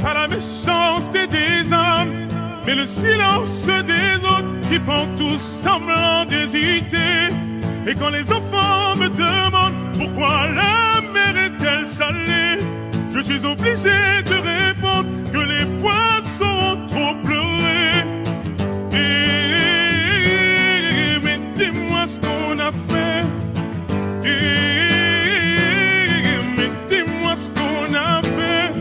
pas la méchanceté des hommes, mais le silence des autres qui font tous semblant d'hésiter. Et quand les enfants me demandent pourquoi la mer est-elle salée, je suis obligé de répondre que les poissons ont trop pleuré. Mais dis-moi ce qu'on a fait. Mais dis-moi ce qu'on a fait.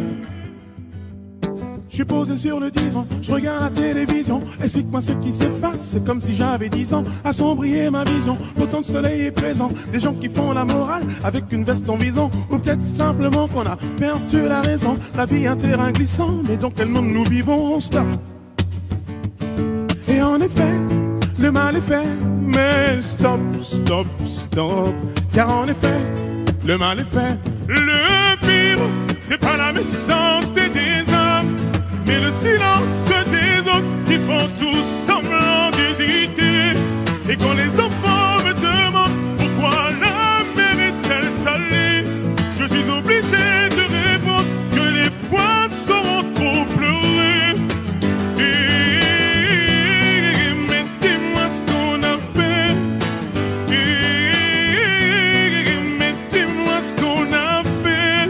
Je suis posé sur le divan, je regarde la télévision. Explique-moi ce qui se passe, c'est comme si j'avais 10 ans. Assombrir ma vision, autant de soleil est présent. Des gens qui font la morale avec une veste en vison. Ou peut-être simplement qu'on a perdu la raison. La vie est un terrain glissant, mais dans quel monde nous vivons? Stop. Et en effet, le mal est fait. Mais stop, stop, stop. Car en effet, le mal est fait. Le pire, c'est pas la méchanceté des hommes, mais le silence des autres qui font tous semblant d'hésiter. Et quand les enfants me demandent pourquoi la mer est-elle salée, je suis obligé de répondre que les poissons ont trop pleuré. Mais dis-moi ce qu'on a fait. Mais dis-moi ce qu'on a fait.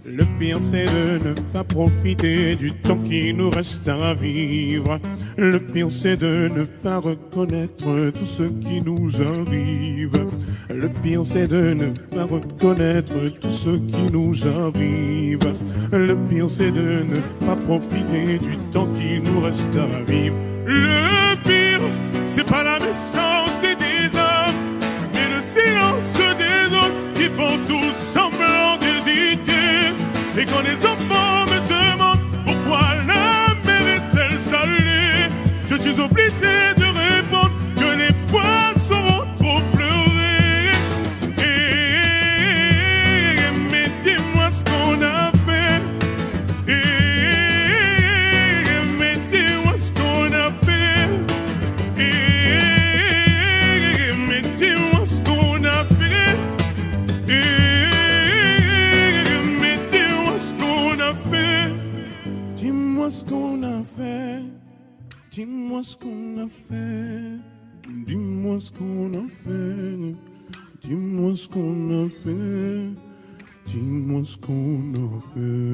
Le pire c'est de ne pas profiter du temps qui nous reste à vivre. Le pire c'est de ne pas reconnaître tout ce qui nous arrive. Le pire c'est de ne pas reconnaître tout ce qui nous arrive. Le pire c'est de ne pas profiter du temps qui nous reste à vivre. Le pire c'est pas la méchanceté des hommes, mais le silence des autres qui font tous semblant d'hésiter. Et quand les enfants me demandent pourquoi la mer est-elle salée, je suis obligé de répondre que les poissons ont trop pleuré. Mais dis-moi ce qu'on a fait. Mais dis-moi ce qu'on a fait. Mais dis-moi ce qu'on a fait. Dis-moi ce qu'on a fait. Dis-moi ce qu'on a fait. Dis-moi ce qu'on a fait. Dis-moi ce qu'on a fait. Dis-moi ce qu'on a fait.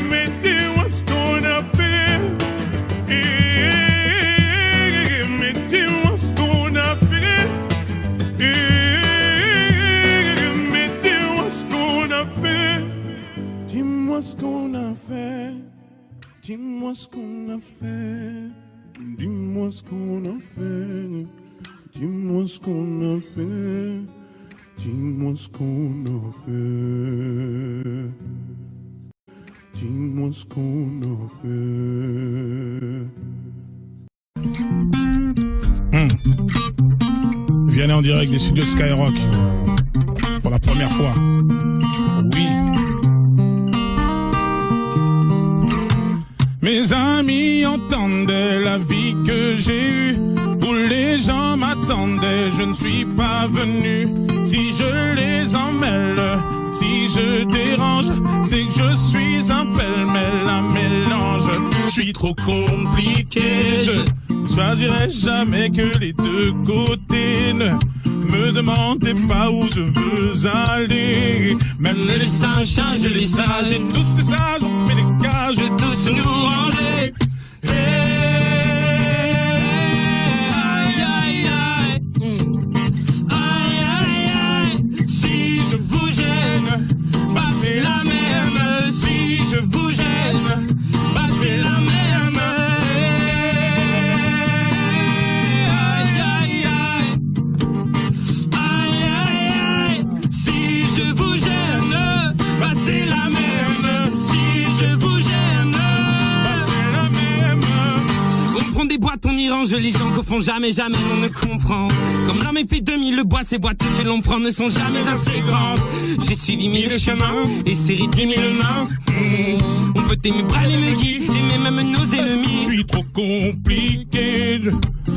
Mais dis-moi ce qu'on a fait. Mais dis-moi ce qu'on a fait. Mais dis-moi ce qu'on a fait. Dis-moi ce qu'on a fait. Dis-moi ce qu'on a fait. Dis-moi ce qu'on a fait. Dis-moi ce qu'on a fait. Dis-moi ce qu'on a fait. Dis-moi ce qu'on a fait. Viens en direct des studios Skyrock. Pour la première fois. Oui. Mes amis entendaient la vie que j'ai eue, où les gens m'attendaient, je ne suis pas venu. Si je les emmêle, si je dérange, c'est que je suis un pêle-mêle, un mélange. Je suis trop compliqué, je choisirai jamais que les deux côtés. Ne me demandez pas où je veux aller. Même les singes changent les sages, et tous ces sages ont fait des cages, et tous nous ranger. Aïe, aïe, aïe. Aïe, aïe, aïe. Si je vous gêne, bah c'est la même. Si je vous gêne, bah c'est la même. Aïe, aïe, aïe. Aïe, aïe, aïe. Si je vous gêne, bah c'est la même. Si je vous gêne, bah c'est la même. On prend des boîtes, on y range les gens qu'au fond jamais, jamais on ne comprend. Comme l'homme est fait 2000, le bois, ces boîtes que l'on prend ne sont jamais assez grandes. J'ai suivi 1000 chemins et serré 10 000 mains. On peut aimer bras les mecs, aimer même nos ennemis. Je suis trop compliqué, je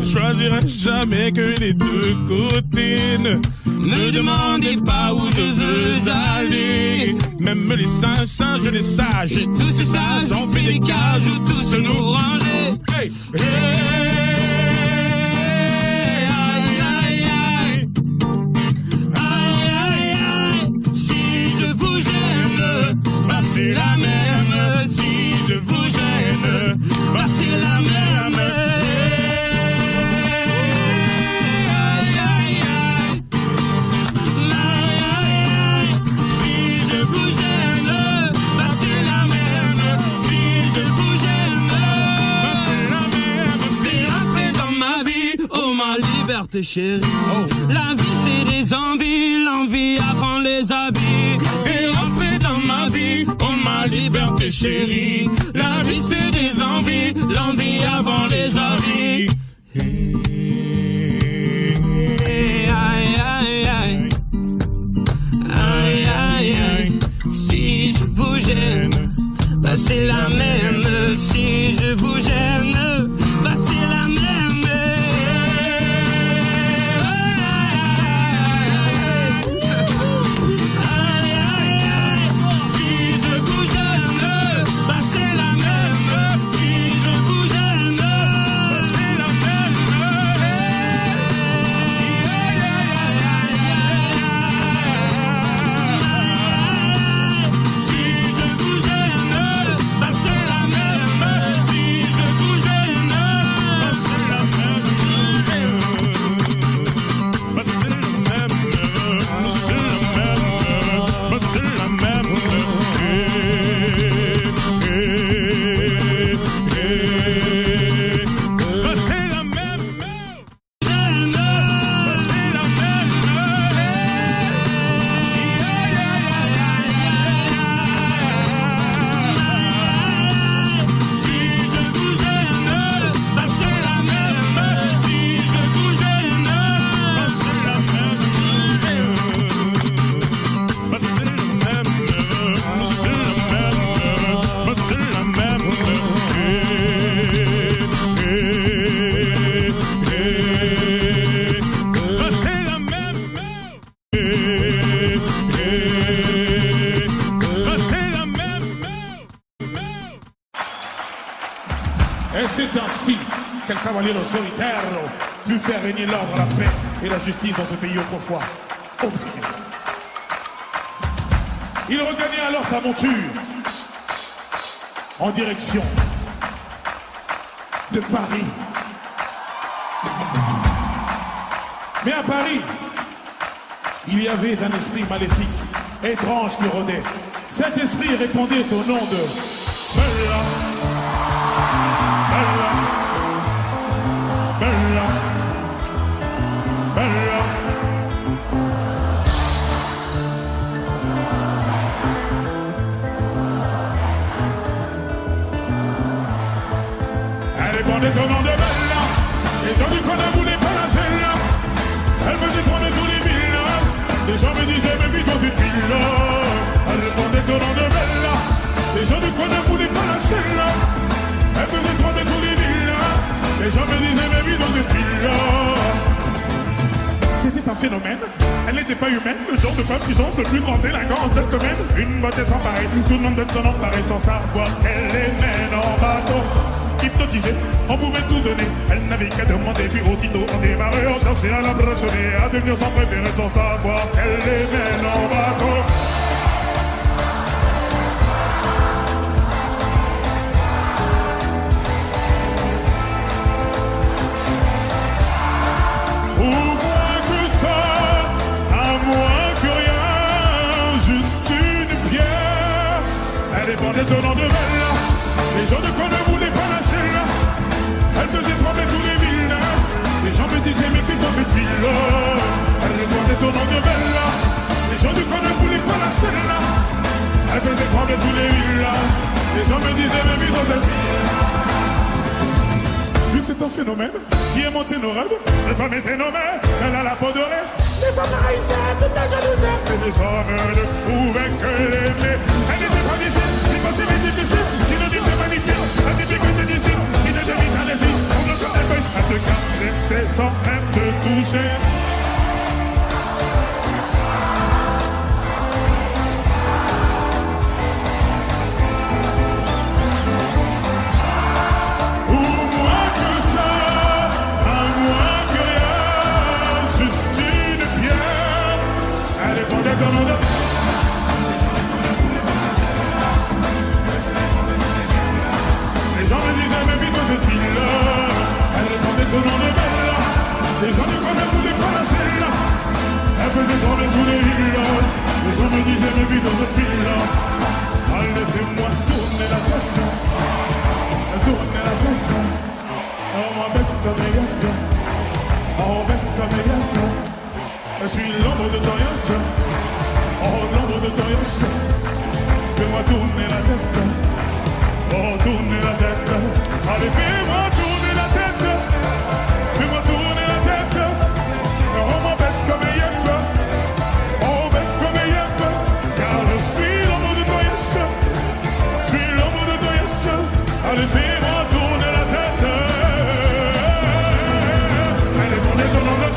choisirai jamais que les deux côtés. Ne Me demandez pas où je veux aller. Même les singes, les sages, et tous ces sages ont fait des cages où tous nous ranger. Hey, hey, aïe, aïe, aïe. Aïe, aïe, aïe. Si je vous gêne, bah c'est la même. Si je vous gêne, bah c'est la même. Liberté chérie, la vie c'est des envies, l'envie avant les habits. T'es rentré dans ma vie, oh ma liberté chérie. La vie c'est des envies, l'envie avant les habits. Aïe aïe aïe, aïe aïe aïe. Si je vous gêne, bah c'est la même. Si je vous gêne, bah c'est la même. Et c'est ainsi qu'un cavalier solitaire put faire régner l'ordre, la paix et la justice dans ce pays autrefois opprimé. Il regagnait alors sa monture en direction de Paris. Mais à Paris, il y avait un esprit maléfique, étrange qui rôdait. Cet esprit répondait au nom de Bella. Bella, Bella, Bella. Elle répondait au nom de Bella. Les gens du coin ne voulaient pas la celle-là. Elle faisait trembler tous les villas. Les gens me disaient mais puis dans cette ville-là. Elle répondait au nom de Bella. Les gens du coin ne voulaient pas la celle-là. Elle faisait trembler tous les villas. Les gens me disaient mais puis dans cette ville-là. C'était un phénomène. Elle n'était pas humaine. Le genre de femme puissance le plus grand délinquant en cette commune. Une beauté sans pareil. Tout le monde donne son emparer sans savoir qu'elle les mène en bateau. Hypnotisée, on pouvait tout donner. Elle n'avait qu'à demander, puis aussitôt on démarrait. On cherchait à l'impressionner, à devenir son préféré sans savoir qu'elle les mène en bateau. Au moins que ça, à moins que rien, juste une pierre. Elle dépendait au nom de Bella. Les gens de quoi ne voulaient pas la celle-là. Elle faisait trembler tous les villages. Les gens me disaient mais puis dans cette ville-là. Elle répondait au nom de Bella. Les gens de quoi ne voulaient pas la celle-là. Elle faisait trembler tous les villages. Les gens me disaient mais puis dans cette ville-là. Puis c'est un phénomène qui est monté nos rêves. Cette femme était nommée, elle a la peau dorée. Les femmes haïssaient toute la jalousie. Et les hommes ne pouvaient que l'aimer. Elle n'était pas d'ici, c'est pas si difficile. Synonyme de magnifique, la difficulté d'ici. Qui ne devine à l'aisie, on ne s'en feuilles. À te caresser sans même te toucher. fais-moi tourner la tête. Oh, tourner la tête. Allez, fais-moi tourner la tête. Fais-moi tourner la tête. Rends-moi bête comme un yep. Oh, bête comme un yep. Car je suis l'homme de ton yes. Je suis l'homme de ton yes. Allez, fais-moi tourner la tête. Allez, mon nez dans le...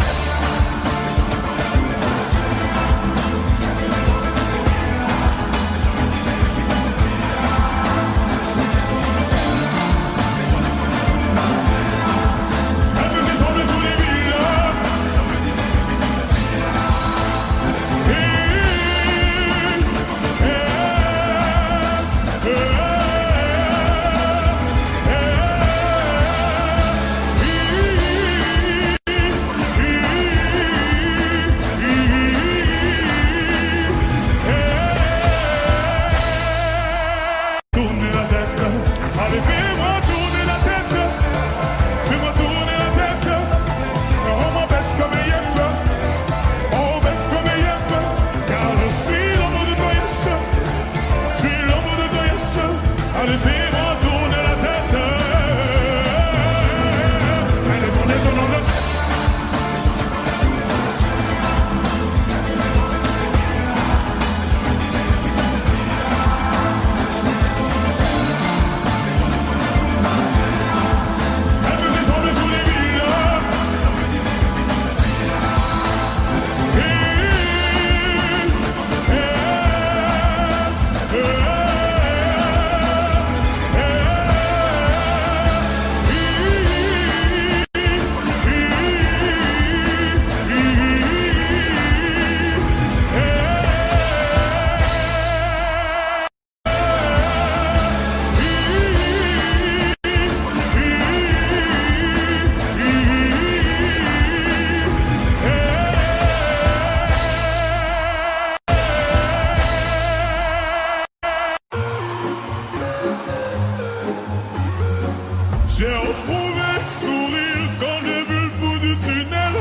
J'ai retrouvé le sourire quand j'ai vu le bout du tunnel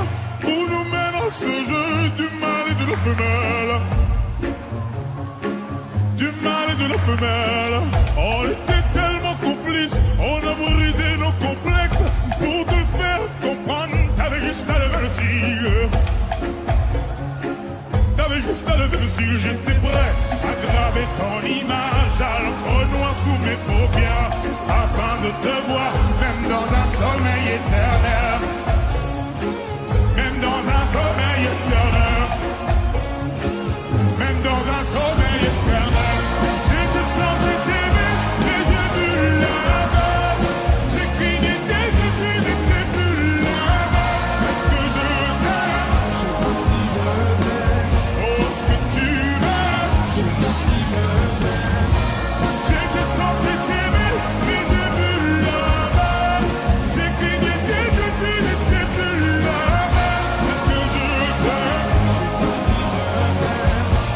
où nous mène ce jeu du mâle et de la femelle. Du mâle et de la femelle. On était tellement complices, on a brisé nos complexes pour te faire comprendre. T'avais juste à lever le cil. T'avais juste à lever le cil. J'étais prêt à graver ton image à l'encre noire sous mes paupières afin de te voir, même dans un sommeil éternel. Même dans un sommeil éternel. Même dans un sommeil éternel. J'étais censé t'aimer, mais j'ai vu là-bas. J'ai cligné tes yeux, tu n'étais plus là-bas. Est-ce que je t'aime? Je sais pas si je t'aime. Oh, est-ce que tu m'aimes? Je sais pas si je t'aime. J'étais censé t'aimer, mais j'ai vu là-bas. J'ai cligné tes yeux, tu n'étais plus là-bas. Est-ce que je t'aime? Je sais pas si je t'aime.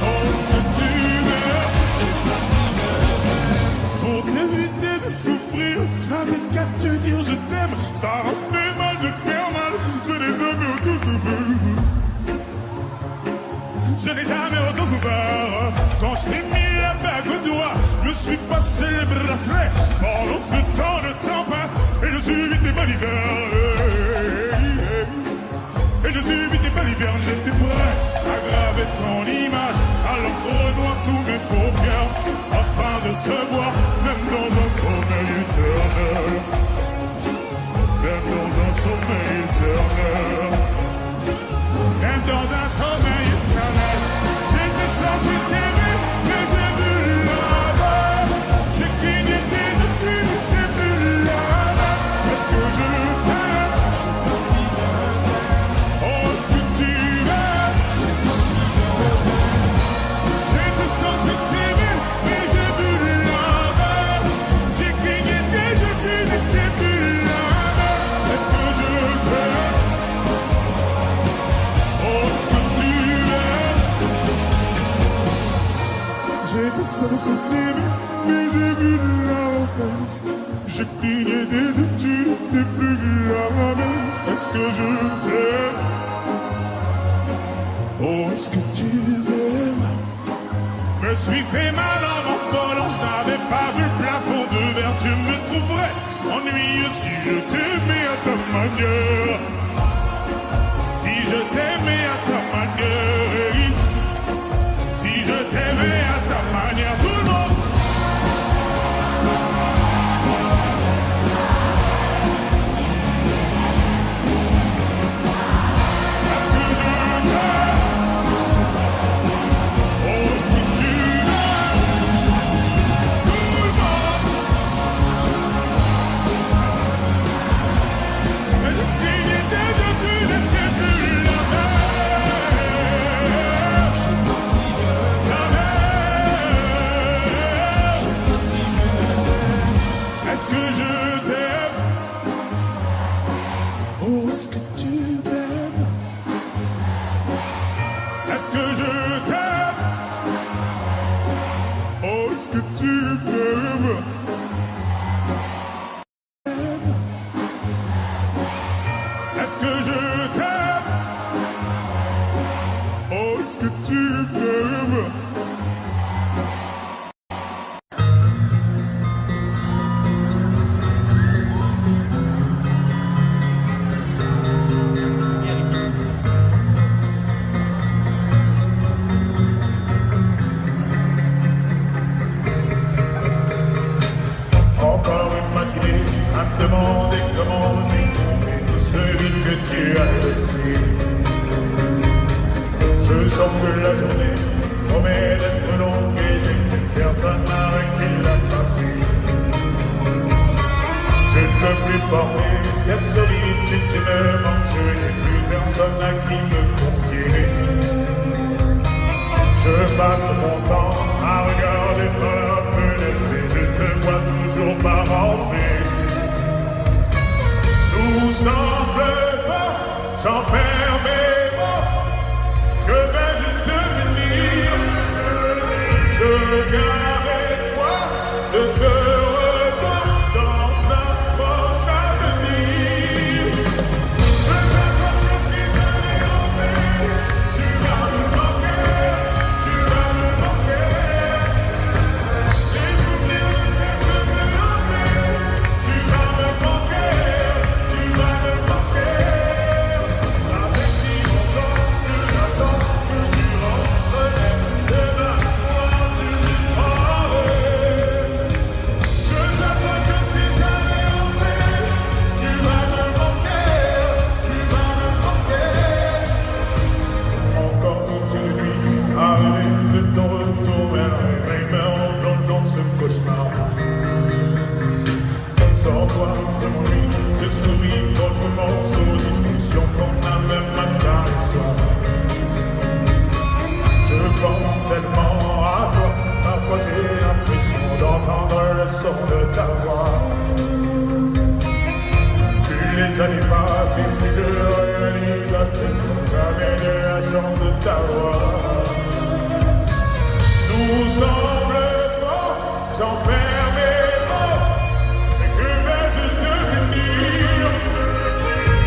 Oh, est-ce que tu m'aimes? Je sais pas si je t'aime. Pour t'éviter de souffrir, je n'avais qu'à te dire je t'aime. Ça m'a fait mal de te faire mal. Je n'ai jamais autant souffert. Je n'ai jamais autant souffert. Quand je t'ai mis la bague au doigt, je suis passé les bracelets. Pendant ce temps, le temps passe et je subis tes balivernes. Et je subis tes balivernes. J'étais prêt à graver ton image à l'encre noire sous mes paupières afin de te voir, même dans un sommeil éternel. Même dans un sommeil éternel. Même dans un sommeil éternel. J'étais censé t'aimer, mais j'ai vu là-bas. J'ai cligné tes yeux, tu n'étais plus là-bas. Est-ce que je t'aime? Je sais pas si je t'aime. Oh, est-ce que tu m'aimes? Je sais pas si je t'aime. J'étais censé t'aimer, mais j'ai vu là-bas. J'ai cligné tes yeux, tu n'étais plus là-bas. Est-ce que je t'aime? Oh, est-ce que tu m'aimes? J'étais censé t'aimer, mais j'ai vu la face. J'ai cligné des yeux, tu n'étais plus là-bas. Est-ce que je t'aime? Oh, est-ce que tu m'aimes? Me suis fait mal en m'envolant. manière. Si je t'aimais à ta manière, si je t'aimais à ta manière, tout le monde. Est-ce que je t'aime? Oh, si tu m'aimes, tout le monde. Mais je priais tes yeux, tu n'étais plus la même. La même. Est-ce que je t'aime? Oh, est-ce que tu m'aimes? Est-ce que je t'aime? Oh, est-ce que tu m'aimes? Est-ce que je t'aime? Oh, est-ce que tu m'aimes? Encore une matinée à me demander comment j'ai trouvé tout ce vide que tu as laissé. Je sens que la journée promet d'être longue et j'ai plus personne avec qui la passer. Je ne peux plus porter cette solitude, tu me manques, je n'ai plus personne à qui me confier. Je passe mon temps à regarder par la fenêtre et je te vois toujours pas rentrer. Tout semble vain, j'en perds mes mots. Que vais-je devenir? Je garde espoir de te revoir dans un proche avenir. Je t'attends comme si t'allais rentrer. Tu vas me manquer, tu vas me manquer. Les souvenirs ne cessent de me hanter. Tu vas me manquer, tu vas me manquer. Ça fait si longtemps que j'attends que tu rentres. Demain, moi, tu disparais. Je t'attends comme si t'allais rentrer. Tu vas me manquer, tu vas me manquer. Encore toute une nuit à rêver de ton retour, mais le réveil me enveloppe dans ce cauchemar. Sans toi, je m'ennuie, je souris, d'autres pense aux discussions qu'on a même matin et soir. Je pense tellement à toi, parfois j'ai l'impression d'entendre le son de ta voix. Plus les années passent et plus je réalise à quel point jamais eu la chance de t'avoir. Tout semble fort, j'en perds mes mots. Mais que vais-je devenir?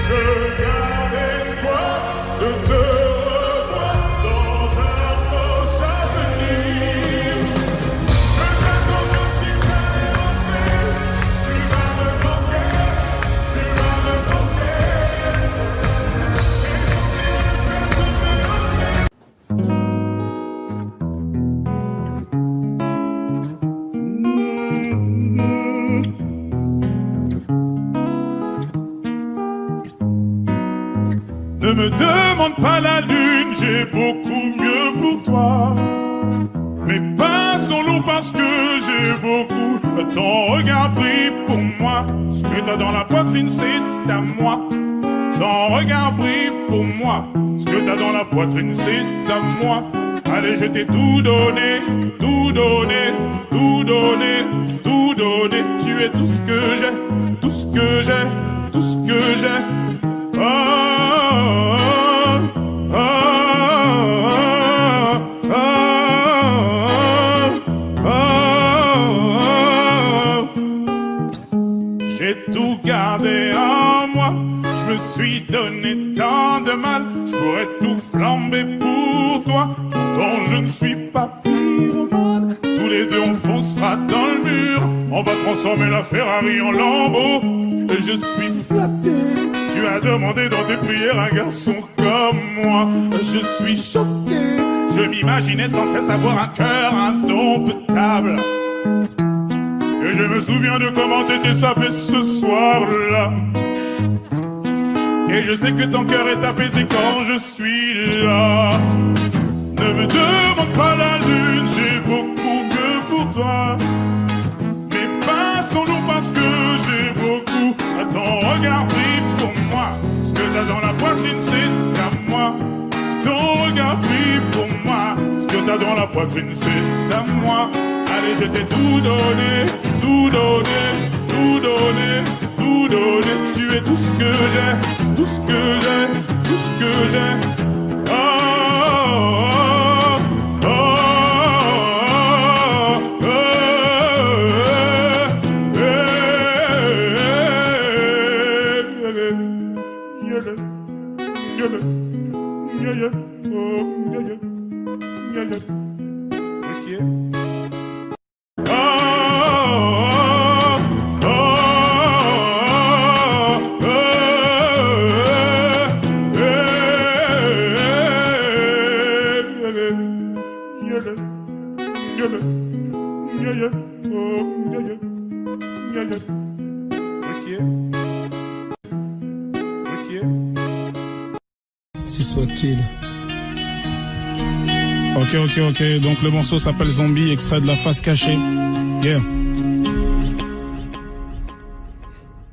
Je garde espoir de te revoir dans un proche avenir. Je t'attends comme si t'allais rentrer. Tu vas me manquer, tu vas me manquer. Les souvenirs ne cessent de me hanter. Ne me demande pas la lune, j'ai beaucoup mieux pour toi. Mais passons-nous parce que j'ai beaucoup. Ton regard brille pour moi. Ce que t'as dans la poitrine, c'est à moi. Ton regard brille pour moi. Ce que t'as dans la poitrine, c'est à moi. Allez, je t'ai tout donné, tout donné, tout donné, tout donné. Tu es tout ce que j'ai, tout ce que j'ai, tout ce que j'ai. Oh, oh, oh, oh, oh, oh. J'ai tout gardé en moi. Je me suis donné tant de mal. Je pourrais tout flamber pour toi. Pourtant je ne suis pas pyromane. Tous les deux on foncera dans le mur. On va transformer la Ferrari en lambeau. Et je suis flatté. Tu Tu as demandé dans tes prières un garçon comme moi. Je suis choqué. Je m'imaginais sans cesse avoir un cœur indomptable. Et je me souviens de comment t'étais sapé ce soir-là. Et je sais que ton cœur est apaisé quand je suis là. Ne me demande pas la lune, j'ai beaucoup que pour toi. Mais passons-nous parce que j'ai beaucoup à ton regard brille pour moi. Ce que t'as dans la poitrine c'est à moi. Ton regard brille pour moi. Ce que t'as dans la poitrine c'est à moi. Allez, je t'ai tout donné, tout donné, tout donné, tout donné. Tu es tout ce que j'ai, tout ce que j'ai, tout ce que j'ai. Oh, oh, oh, oh, Si soit-il. Ok. Donc le morceau s'appelle Zombie, extrait de La Face Cachée. Yeah.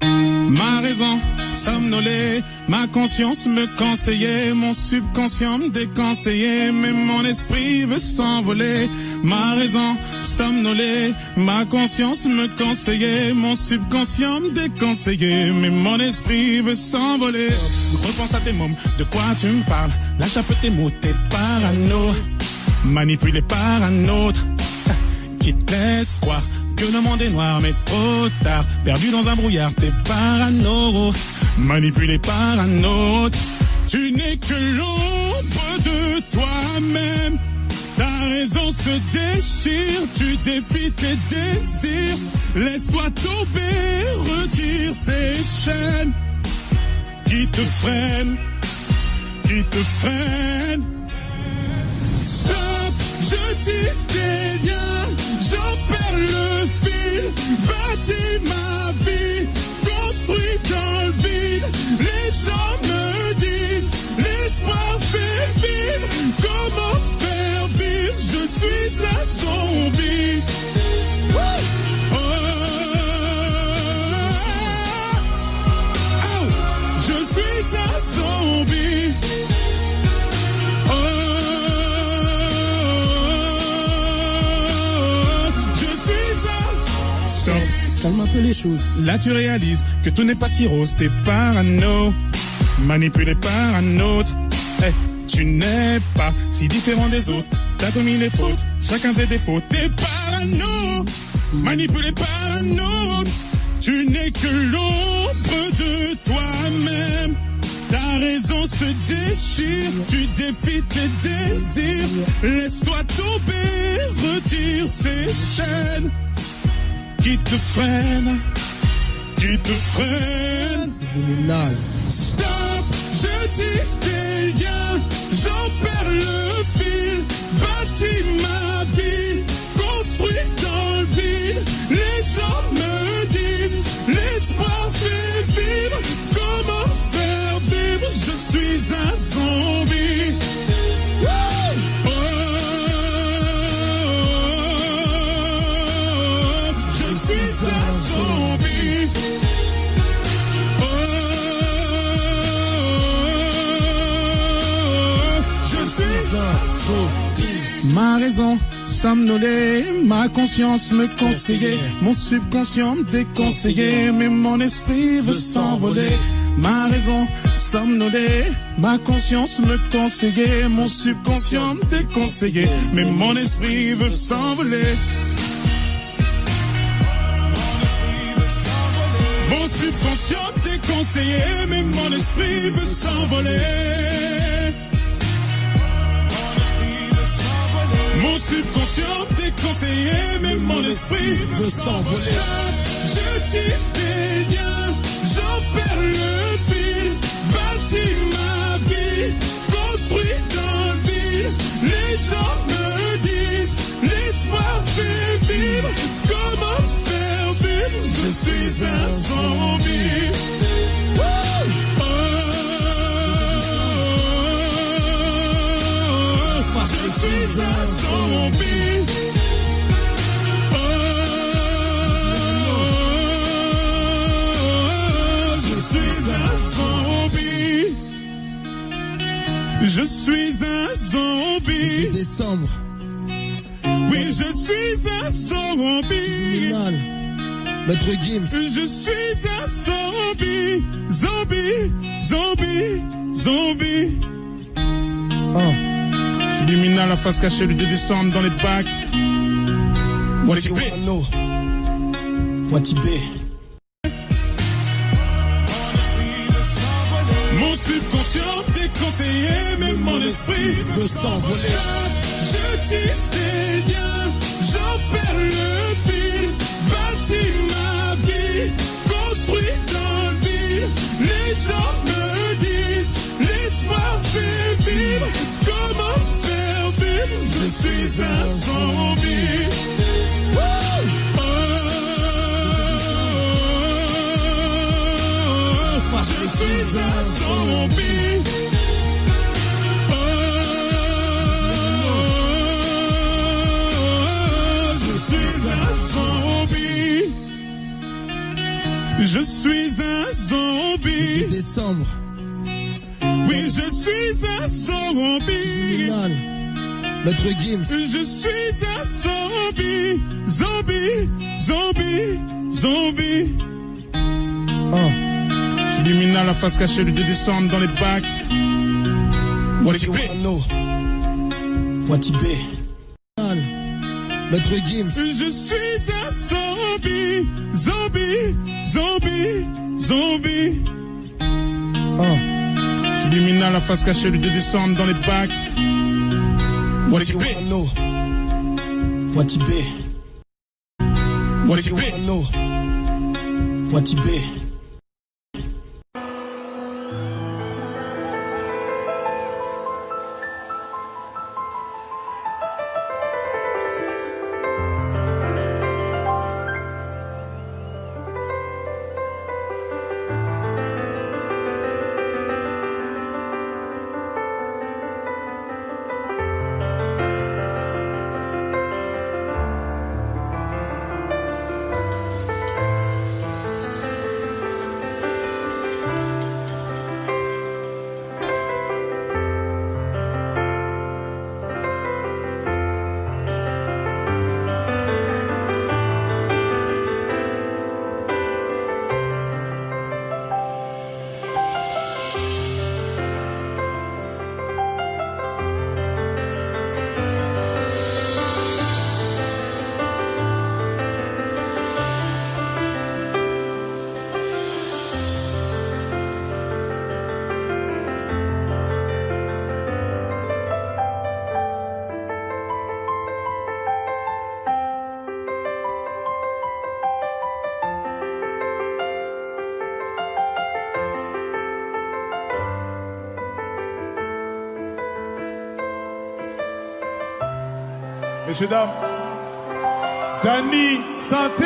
Ma raison somnolée, ma conscience me conseillait, mon subconscient me déconseillait, mais mon esprit veut s'envoler. Ma raison somnolée, ma conscience me conseillait, mon subconscient me déconseillait, mais mon esprit veut s'envoler. Repense à tes mômes, de quoi tu me parles? Lâche un peu tes mots, t'es parano, manipulé par un autre qui te laisse croire que le monde est noir, mais trop tard. Perdu dans un brouillard, t'es parano, manipulé par un autre. Tu n'es que l'ombre de toi-même. Ta raison se déchire, tu défies tes désirs. Laisse-toi tomber, retire ces chaînes qui te freinent, qui te freinent. Stop, je tisse des liens, j'en perds le fil, bâtis ma vie, construis dans le vide. Les gens me disent, l'espoir fait vivre, comment faire vivre? Je suis un zombie. Oh, je suis un zombie. Calme un peu les choses. Là tu réalises que tout n'est pas si rose, t'es parano, manipulé par un autre. Hey, tu n'es pas si différent des autres, t'as commis des fautes, chacun ses défauts. T'es parano, manipulé par un autre. Tu n'es que l'ombre de toi-même. Ta raison se déchire, tu défies tes désirs. Laisse-toi tomber, retire ces chaînes qui te freinent, qui te freinent. Criminal. Stop, je tisse des liens, j'en perds le fil, bâtis ma vie, construis dans le vide. Les gens me disent, l'espoir fait vivre, comment faire vivre? Je suis un zombie. Je suis un zombie. Je suis un zombie. Ma raison somnolée, ma conscience me conseillait, mon subconscient me déconseillait, mais mon esprit veut s'envoler. Ma raison somnolée, ma conscience me conseillait, mon subconscient me déconseillait, mais mon esprit veut s'envoler. Mon subconscient me déconseillait, mais mon esprit veut s'envoler. Mon subconscient me déconseillait, mais mon esprit veut s'envoler. Je tisse des liens, j'en perds le fil. Bâtis ma vie, construit dans le vide. Les gens me disent, l'espoir fait vivre. Comment faire vivre? Je suis un zombie. Je suis un zombie. Je suis un zombie. Je suis un zombie. Décembre. Oui, je suis un zombie. Final. Maître Gims. Je suis un zombie. Zombie, zombie, zombie. Subliminal, la face cachée du 2 décembre dans les bacs. Watibé. Watibé. Mon subconscient déconseillé, mais mon esprit veut s'envoler. Je tisse des liens, j'en perds le fil. Bâtis ma vie, construit dans le vide. Les gens me disent, l'espoir fait vivre. Comment faire vivre? Je suis un zombie. Je suis un zombie. Je suis un zombie. Je suis un zombie. Décembre. Oui, je suis un zombie. Final. Maître Gims. Je suis un zombie. Zombie, zombie, zombie. Subliminal, la face cachée du 2 décembre dans les bacs. Watibé. Watibé. Final. Maître Gims. Je suis un zombie. Zombie, zombie, zombie. Subliminal, la face cachée du 2 décembre dans les bacs. Watibé. Watibé. Watibé. Watibé. Messieurs, dames, Dany Santé.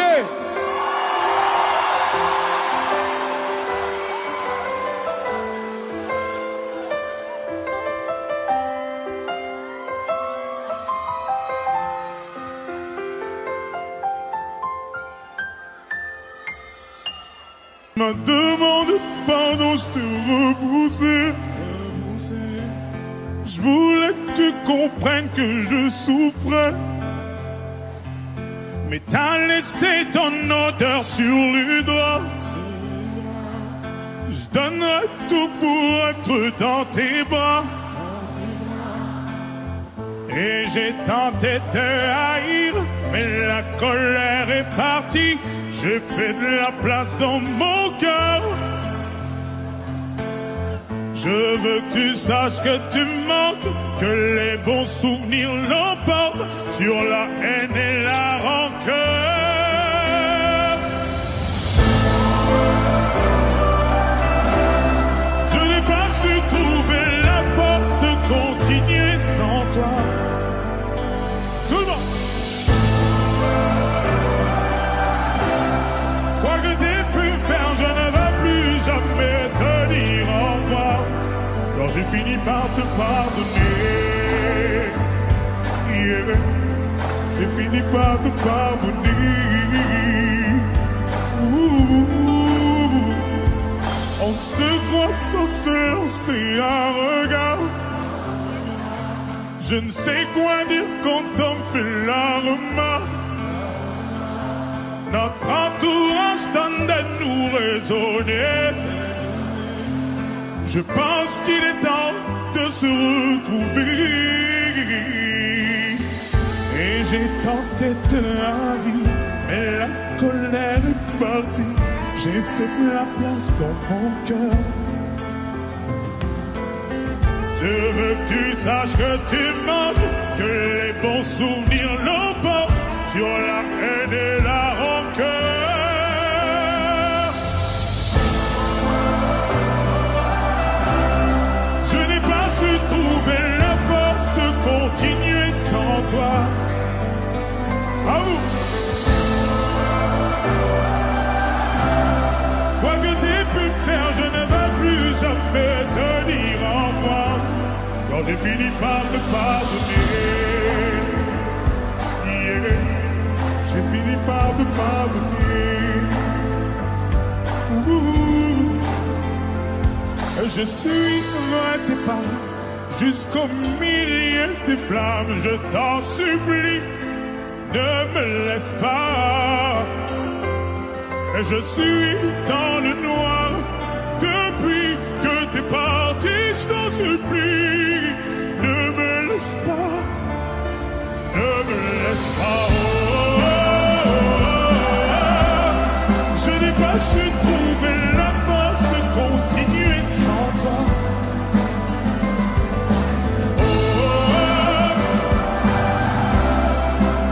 Me demande pardon, je te repoussais. Je voulais que tu comprennes que je souffrais. Mais t'as laissé ton odeur sur les doigts. Je donnerais tout pour être dans tes bras. Et j'ai tenté de te haïr, mais la colère est partie. J'ai fait de la place dans mon cœur. Je veux que tu saches que tu manques, que les bons souvenirs l'emportent sur la haine et la rancœur. fini par te pardonner. Yeah. J'ai fini par te pardonner. On se croit sans se lancer un regard. Je ne sais quoi dire quand on me fait la remarque. Notre entourage tente à nous raisonner. Je pense qu'il est temps de se retrouver. Et j'ai tenté de haïr, mais la colère est partie. J'ai fait la place dans mon cœur. Je veux que tu saches que tu manques, que les bons souvenirs l'emportent sur la haine et la rancœur. Je n'ai pas su trouver la force de continuer sans toi. À vous. Quoi que t'aies pu faire, je ne vais plus jamais te dire au revoir. Quand j'ai fini par te pardonner, yeah. J'ai fini par te pardonner. Je suis loin tes pas, jusqu'au milieu des flammes. Je t'en supplie, ne me laisse pas. Je suis dans le noir depuis que t'es parti. Je t'en supplie, ne me laisse pas, ne me laisse pas. Je n'ai pas su trouver la force de continuer sans toi.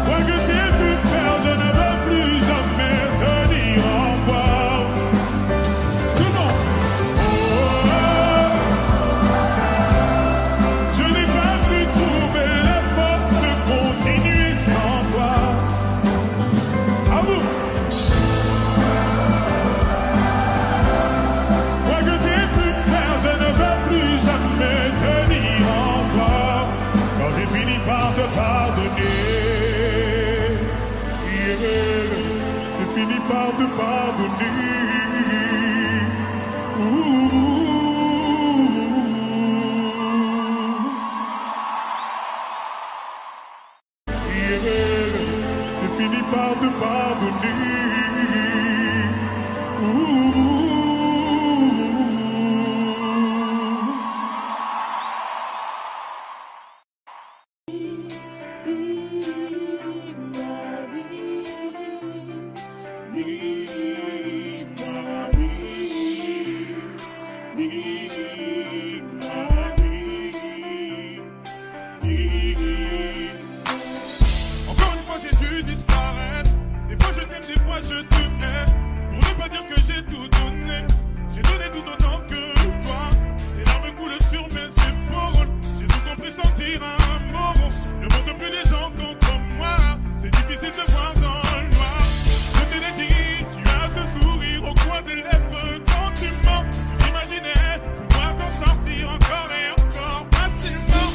Quoi que t'aies pu faire, je ne veux plus jamais te dire au revoir. Comment? Je n'ai pas su trouver la force de continuer sans toi. À vous. Quoi que t'aies pu faire, je ne veux plus jamais te dire au revoir. Quand j'ai fini par te pardonner, yeah. J'ai fini par te pardonner. Yeah. J'ai fini par te pardonner. Encore une fois j'ai dû disparaître. Des fois je t'aime, des fois je te hais. Pour ne pas dire que j'ai tout donné. J'ai donné tout autant que toi. Les larmes coulent sur mes épaules. J'ai tout compris, sentir un mot. Ne monte plus des gens contre moi. C'est difficile de voir dans le noir. Je te l'ai dit, tu as ce sourire au coin des lèvres quand tu mens. Tu t'imaginais pouvoir t'en sortir encore et encore facilement.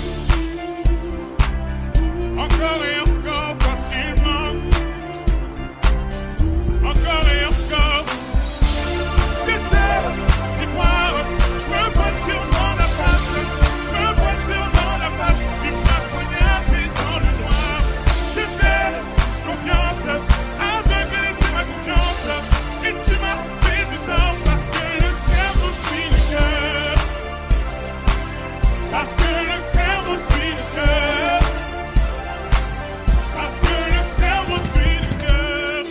Encore et encore facilement. Encore et encore. J'essaie d'y croire. Je me vois sûrement la face. Je me vois sûrement la face. Tu m'as poignardé dans le noir. J'ai fait confiance. Aveugle était ma confiance. Et tu m'as fait du temps parce que le cerveau suit le cœur. Parce que le cerveau suit le cœur. Parce que le cerveau suit le cœur.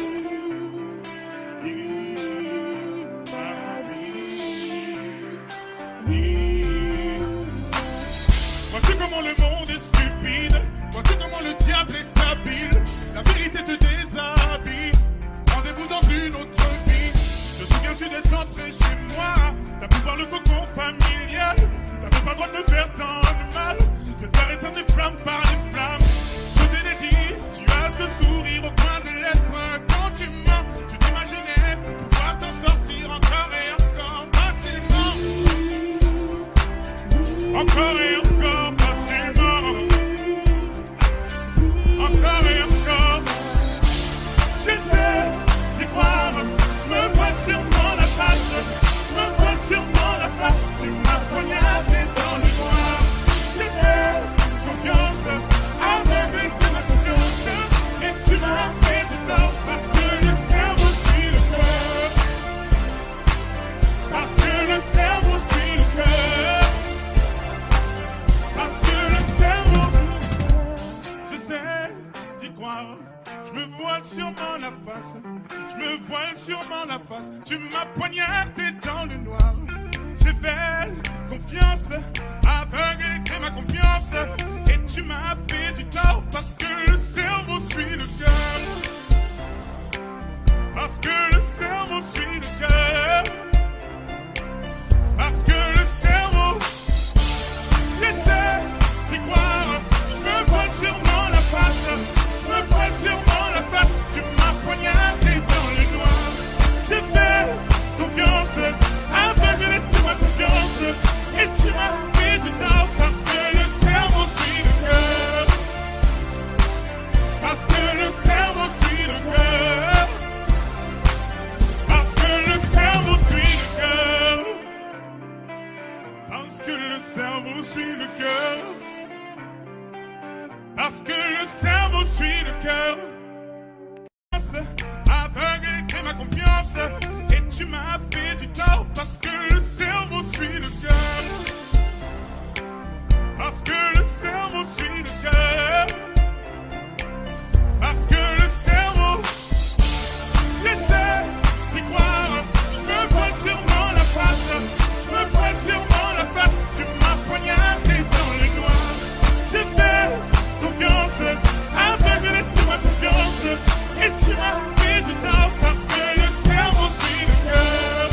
Vois-tu comment le monde est stupide? Vois-tu comment le diable est habile? La vérité te déshabille. Rendez-vous dans une autre vie. Te souviens-tu d'être entré chez moi? T'as pu voir le cocon familial. T'avais pas le droit de me faire tant de mal. Je vais te faire éteindre des flammes par les flammes. Je te l'ai dit, tu as ce sourire au coin des lèvres quand tu mens. Tu t'imaginais pouvoir t'en sortir encore et encore facilement. Encore face. Je me voile sûrement la face. Tu m'as poignardé dans le noir. J'ai fait confiance, aveugle était ma confiance. Et tu m'as fait du tort parce que le cerveau suit le cœur. Parce que le cerveau suit le cœur. Parce que le cerveau, j'essaie d'y croire. Je me voile sûrement la face. Je me voile sûrement la face. Tu m'as poignardé dans le noir. J'ai fait confiance, aveugle était ma confiance. Et tu m'as fait du tort parce que le cerveau suit le cœur. Parce que le cerveau suit le cœur. Parce que le cerveau suit le cœur. Parce que le cerveau suit le cœur. Parce que le cerveau suit le cœur. Aveugle était ma confiance. Et tu m'as fait du tort parce que le cerveau suit le cœur. Parce que le cerveau suit le cœur. Parce que le cerveau, j'essaie d'y croire. Je me voile sûrement la face. Je me voile sûrement la face. Tu m'as poignardé dans le noir. J'ai fait confiance, aveugle était ma confiance. Et tu m'as fait du tort parce que le cerveau suit le cœur.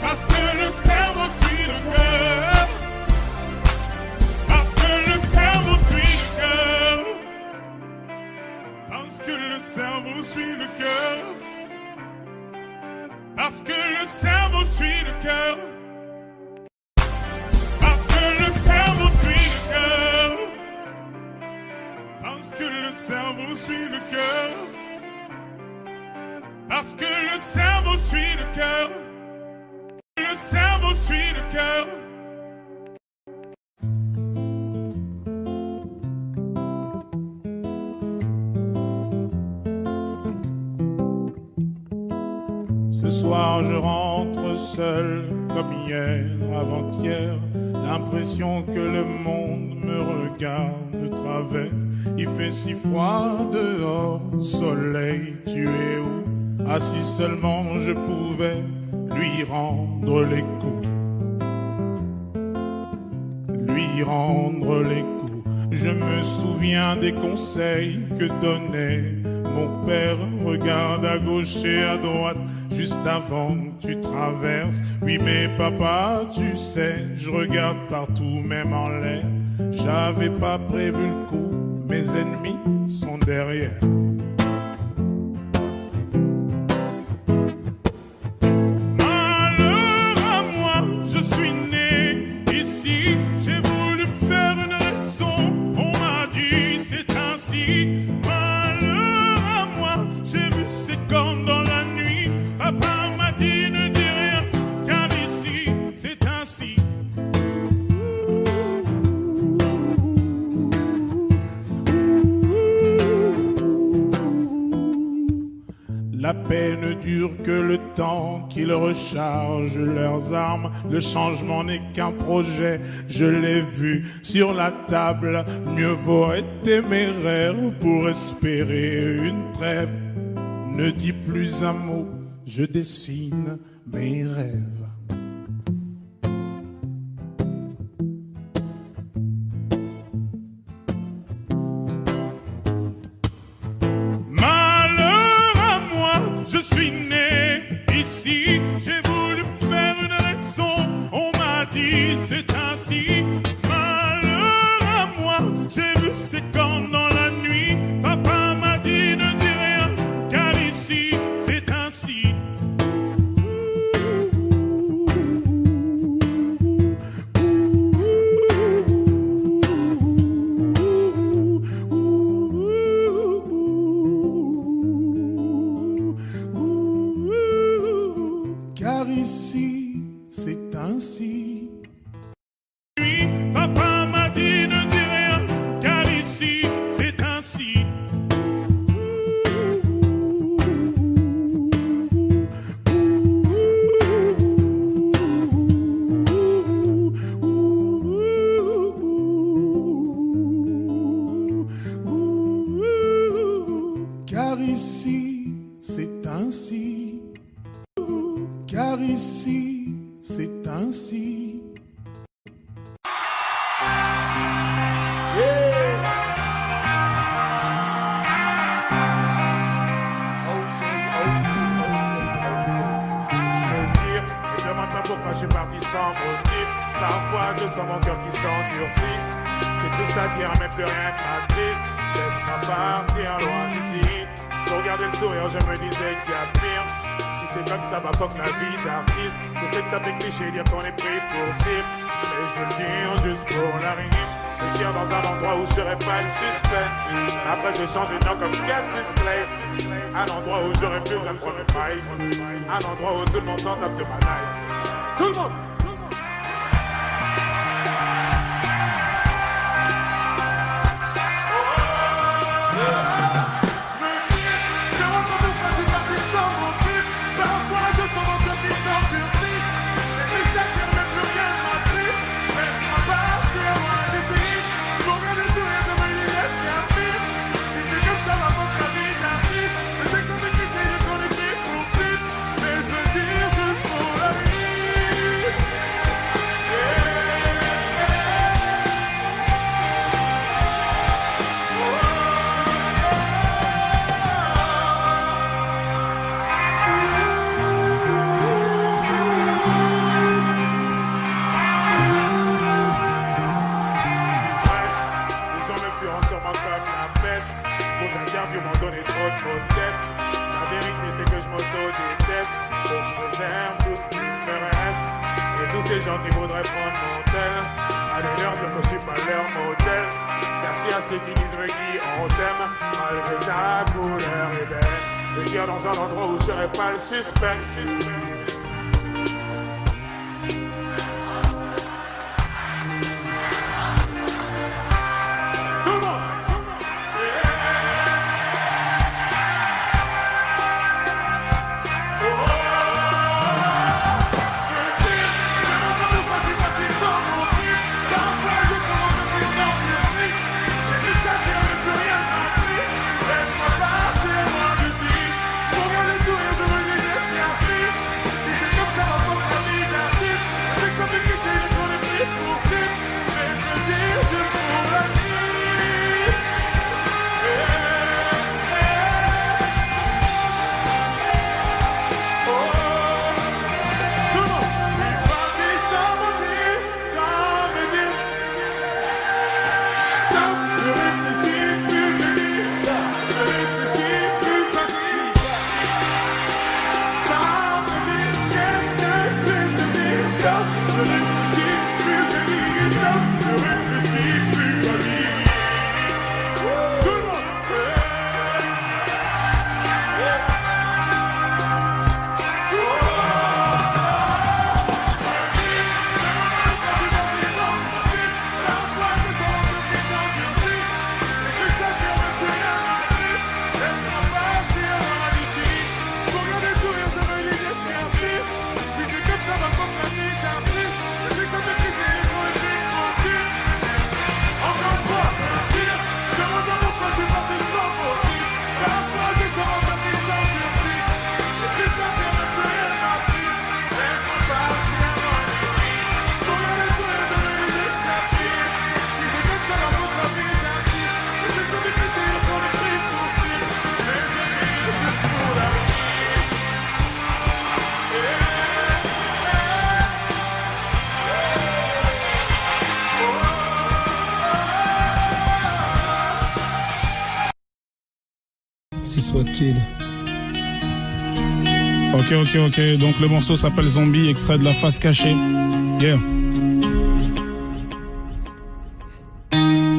Parce que le cerveau suit le cœur. Parce que le cerveau suit le cœur. Parce que le cerveau suit le cœur. Parce que le cerveau suit le cœur. Parce que le cerveau suit le cœur. Parce que le cerveau suit le cœur. Parce que le cerveau suit le cœur. Le cerveau suit le cœur. Ce soir je rentre seul comme hier, avant-hier. L'impression que le monde me regarde de travers. Il fait si froid dehors, soleil, tu es où? Ah si seulement je pouvais lui rendre les coups. Lui rendre les coups. Je me souviens des conseils que donnait mon père. Regarde à gauche et à droite, juste avant que tu traverses. Oui mais papa, tu sais, je regarde partout, même en l'air. J'avais pas prévu le coup, mes ennemis sont derrière. La paix ne dure que le temps qu'ils rechargent leurs armes. Le changement n'est qu'un projet, je l'ai vu sur la table. Mieux vaut être téméraire pour espérer une trêve. Ne dis plus un mot, je dessine mes rêves. Je suis né ici, j'ai voulu me faire une raison. On m'a dit c'est ainsi. Malheur à moi, j'ai vu c'est quand dans la nuit. Papa m'a dit ne dis rien, car ici c'est ainsi. Car ici, c'est ainsi. Oui, papa m'a dit ne dis rien, car ici, c'est ainsi. Car ici, ici, c'est ainsi. Car ici, c'est ainsi. Pourquoi je suis parti sans motif. Parfois je sens mon cœur qui s'endurcit. C'est tout ça dire mais plus rien ne m'attriste. Laisse-moi partir loin d'ici. Pour garder le sourire je me disais qu'il y a pire. Si c'est comme ça va pas que la vie d'artiste. Je sais que ça fait cliché dire qu'on est pris pour cible. Mais je veux le dire juste pour la rime. Le dire dans un endroit où je serais pas le suspect. Après j'ai changé de nom comme Cassius Clay. Un endroit où j'aurais plus besoin de prendre le mic. Un endroit où tout le monde s'en tape de ma life. Tout le monde! Ces gens qui voudraient prendre mon tel, allez leur dire que je suis pas leur modèle. Merci à ceux qui disent Reggie, on t'aime, malgré ta couleur est belle. Le cœur dans un endroit où je serais pas le suspect. Si soit-il. Ok. Donc le morceau s'appelle Zombie, extrait de La Face Cachée. Yeah.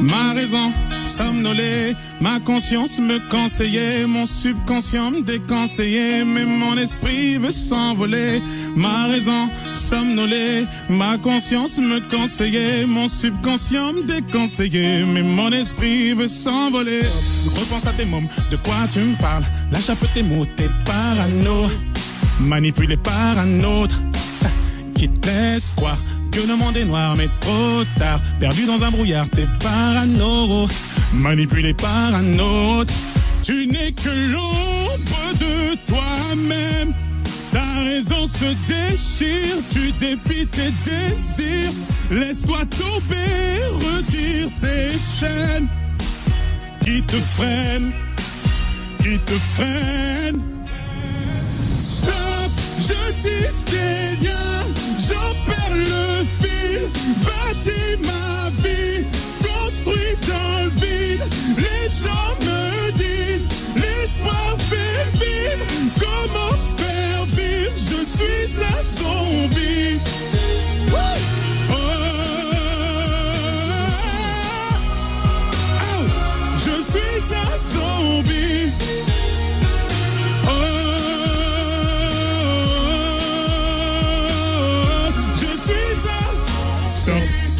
Ma raison somnolée, ma conscience me conseillait, mon subconscient me déconseillait, mais mon esprit veut s'envoler. Ma raison somnolée, ma conscience me conseillait, mon subconscient me déconseillait, mais mon esprit veut s'envoler. Repense à tes mômes, de quoi tu me parles? Lâche un peu tes mots, t'es parano, manipulé par un autre qui te laisse croire que le monde est noir, mais trop tard. Perdu dans un brouillard, t'es parano, manipulé par un autre. Tu n'es que l'ombre de toi-même. Ta raison se déchire, tu défies tes désirs. Laisse-toi tomber, retire ces chaînes qui te freinent, qui te freinent. Stop, je tisse tes liens, j'en perds le fil. Bâtis ma vie, construis dans le vide. Les gens me disent, l'espoir fait vivre. Comment faire vivre? Je suis un zombie. Oh, je suis un zombie.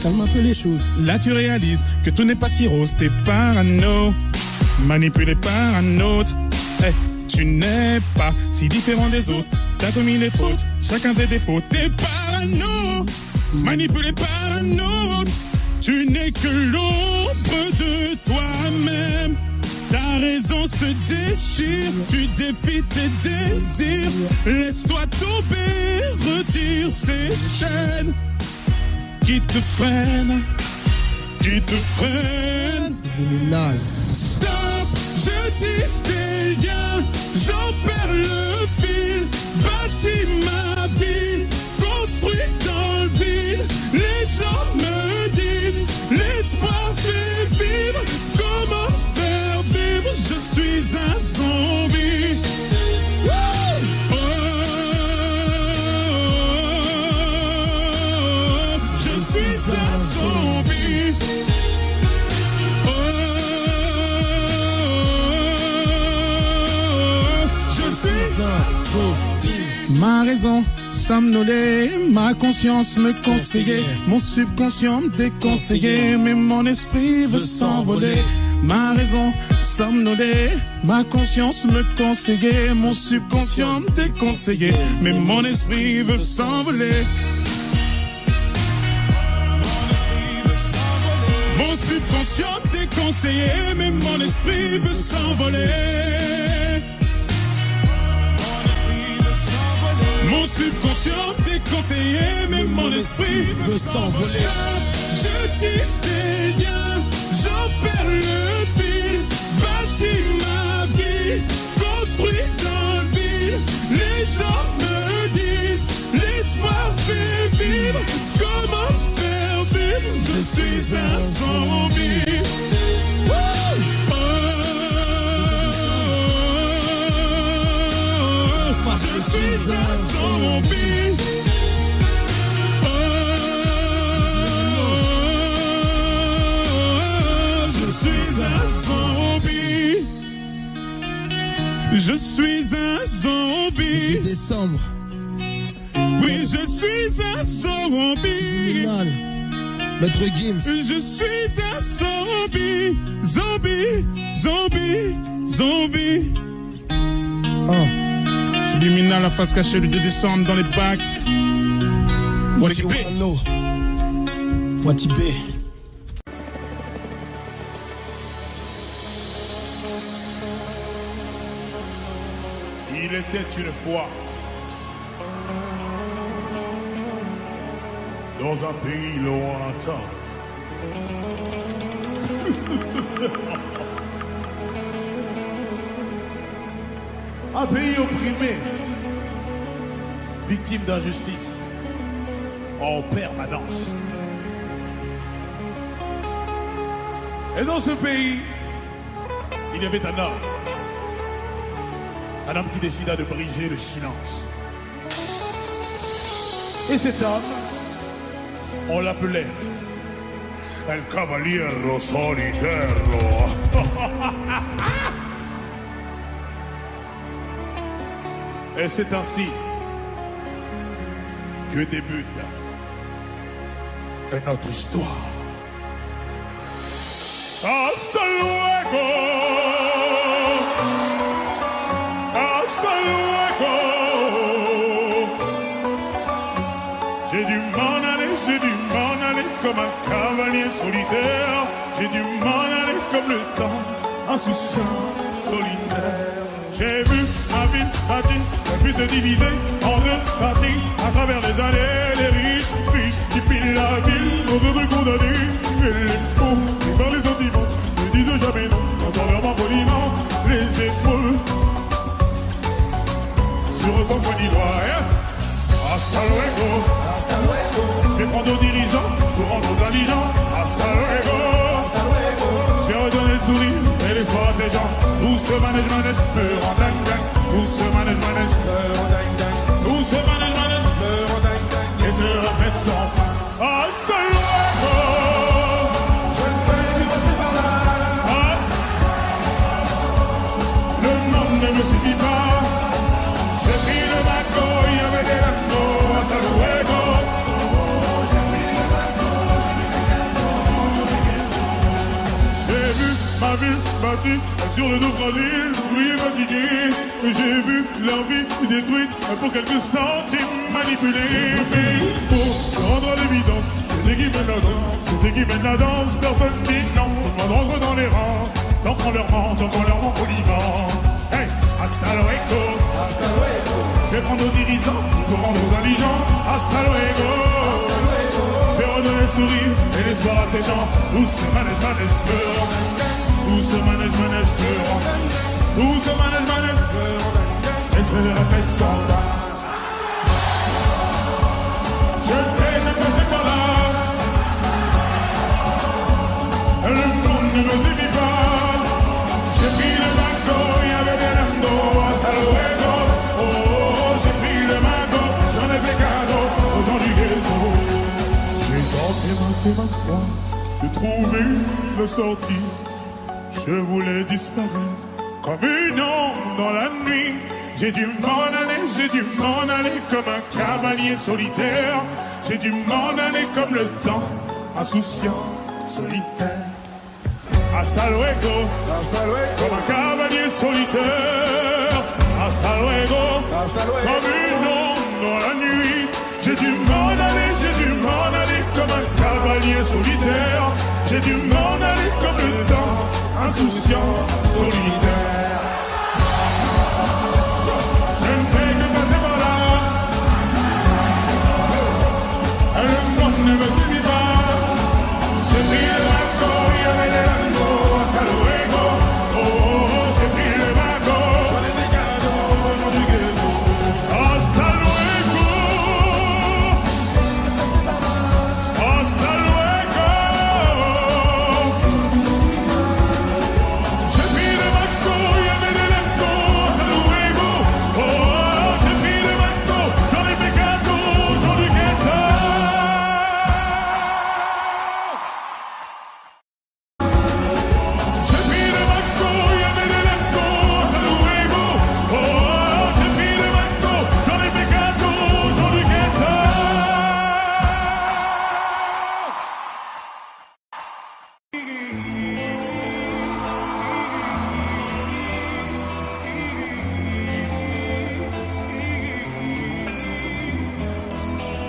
Calme un peu les choses. Là tu réalises que tout n'est pas si rose, t'es parano, manipulé par un autre. Hey, tu n'es pas si différent des autres, t'as commis des fautes, chacun ses défauts. T'es parano, manipulé par un autre. Tu n'es que l'ombre de toi-même. Ta raison se déchire, tu défies tes désirs. Laisse-toi tomber, retire ces chaînes qui te freinent, qui te freinent. Criminal. Stop, je tisse tes liens, j'en perds le fil. Bâtis ma vie, construis dans le vide. Les gens me disent, l'espoir fait vivre. Comment faire vivre? Je suis un zombie. Je suis un zombie. Je suis un zombie. Ma raison somnolée, ma conscience me conseillait, mon subconscient me déconseillait, mais mon esprit veut s'envoler. Ma raison somnolée, ma conscience me conseillait, mon subconscient me déconseillait, mais mon esprit veut s'envoler. Mon subconscient me déconseillait, mais mon esprit veut s'envoler. Mon subconscient me déconseillait, mais mon esprit veut s'envoler. Je tisse des liens, j'en perds le fil. Bâtis ma vie, construis dans le vide. Les gens me disent, l'espoir fait vivre. Comment faire vivre? Je suis un zombie. Je suis un zombie. Je suis un zombie. Je suis un zombie. 18 décembre. Oui, je suis un zombie. Criminal. Maître Gims. Je suis un zombie. Zombie, zombie, zombie. Subliminal, la face cachée du 2 décembre dans les bacs. What you wanna know? What you be? Il était une fois dans un pays lointain. Un pays opprimé, victime d'injustice en permanence. Et dans ce pays, il y avait un homme qui décida de briser le silence. Et cet homme, on l'appelait El Cavaliero Solitario. Et c'est ainsi que débute notre histoire. Hasta luego. Hasta luego. J'ai dû m'en aller comme un cavalier solitaire. J'ai dû m'en aller comme le temps, insouciant, solitaire. J'ai vu ma ville bâtie, puis se diviser en deux parties. À travers les années, les riches qui pilent la ville, aux autres condamnés. Et les faux, qui par les sentiments, ne disent jamais non, quand on leur ment poliment les épaules. Sur son point d'Ivoire, hasta luego. Je vais prendre aux dirigeants pour rendre aux indigents. Hasta luego. Je vais redonner le sourire et l'espoir à ces gens. Tout ce manège me rend dingue. Tout ce manège me rend dingue. Tout ce manège me rend dingue. Et se répète sans fin. Hasta luego. Je ne peux plus passer par là. Le monde ne me suffit pas. J'ai pris le bateau, il y avait des bateaux. Hasta luego. Ma ville bâtie sur le dos fragile, ouvrier fatigué. J'ai vu leur vie détruite pour quelques centimes manipulés. Mais il faut rendre à l'évidence, c'est qui mène la danse, c'est qui mène la danse. Personne dit non, tout le monde rentre dans les rangs. Tant qu'on leur ment poliment. Hey, hasta luego. Hasta luego. Je vais prendre aux dirigeants pour rendre aux indigents. Hasta luego. Hasta luego. Je vais redonner le sourire et l'espoir à ces gens. Où ce manège me rend. Tout ce manège me rend. Tout ce manège me rend. Et se répète sans fin. Je vais me passer par là. Le monde ne me suffit pas. J'ai pris le bateau, il y avait des landos. Hasta luego. Oh, j'ai pris le bateau, j'en ai fait cadeau aux gens du ghetto. J'ai tenté maintes fois de trouver le sortie. Je voulais disparaître comme une ombre dans la nuit. J'ai dû m'en aller comme un cavalier solitaire. J'ai dû m'en aller comme le temps, insouciant, solitaire. Hasta luego, comme un cavalier solitaire. Hasta luego, comme une ombre dans la nuit. J'ai dû m'en aller comme un cavalier solitaire. J'ai dû m'en aller comme le temps, insouciant, solidaire. Je ne fais que passer par là. Le monde ne me suffit pas. J'ai pris le bateau, il y avait des landos. Hasta luego. Oh, j'ai pris le bateau, j'en ai des cadeaux aux gens du ghetto. Hasta luego. Hasta luego.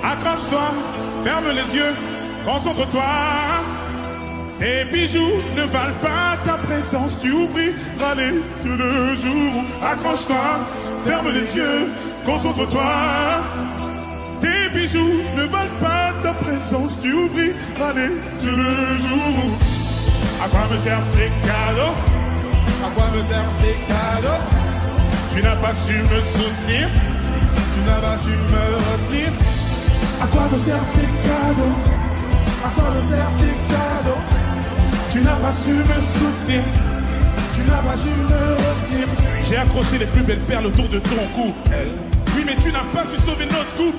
Accroche-toi, ferme les yeux, concentre-toi. Tes bijoux ne valent pas ta présence, tu ouvriras les yeux le jour. Accroche-toi, ferme les yeux, concentre-toi. Tes bijoux ne valent pas ta présence, tu ouvriras les yeux le jour. À quoi me servent tes cadeaux? À quoi me servent tes cadeaux? Tu n'as pas su me soutenir, tu n'as pas su me retenir. À quoi me servent tes cadeaux? À quoi me servent tes cadeaux? Tu n'as pas su me soutenir, tu n'as pas su me retenir. J'ai accroché les plus belles perles autour de ton cou. Oui, mais tu n'as pas su sauver notre couple.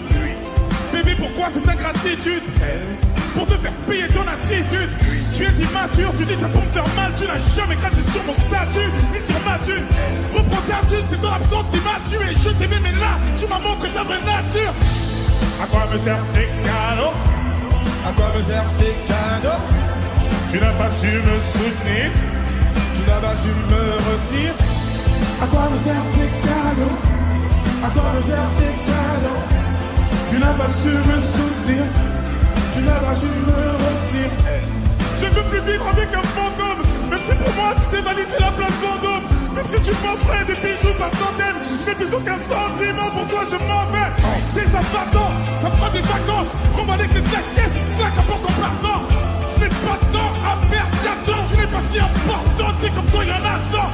Bébé, pourquoi cette ingratitude? Pour te faire payer ton attitude. Tu es immature, tu dis ça pour me faire mal. Tu n'as jamais craché sur mon statut, ni sur ma thune. Reprends ta thune, c'est ton absence qui m'a tué. Je t'aimais, mais là, tu m'as montré ta vraie nature. À quoi me servent tes cadeaux? À quoi me servent tes cadeaux? Tu n'as pas su me soutenir, tu n'as pas su me retenir. À quoi me servent tes cadeaux? À quoi me servent tes cadeaux? Tu n'as pas su me soutenir, tu n'as pas su me retenir. Je ne peux plus vivre avec un fantôme, même si pour moi tu dévalisais la place Vendôme. Même si tu m'offrais des bijoux par centaines, je n'ai plus aucun sentiment pour toi, je m'en vais. C'est ça va-t'en, ça fera des vacances. Remballer que ta caisse, tu claques à porte en partant. Je n'ai pas de temps à perdre, j'attends. Tu n'es pas si importante, t'es comme toi, y'en a tant.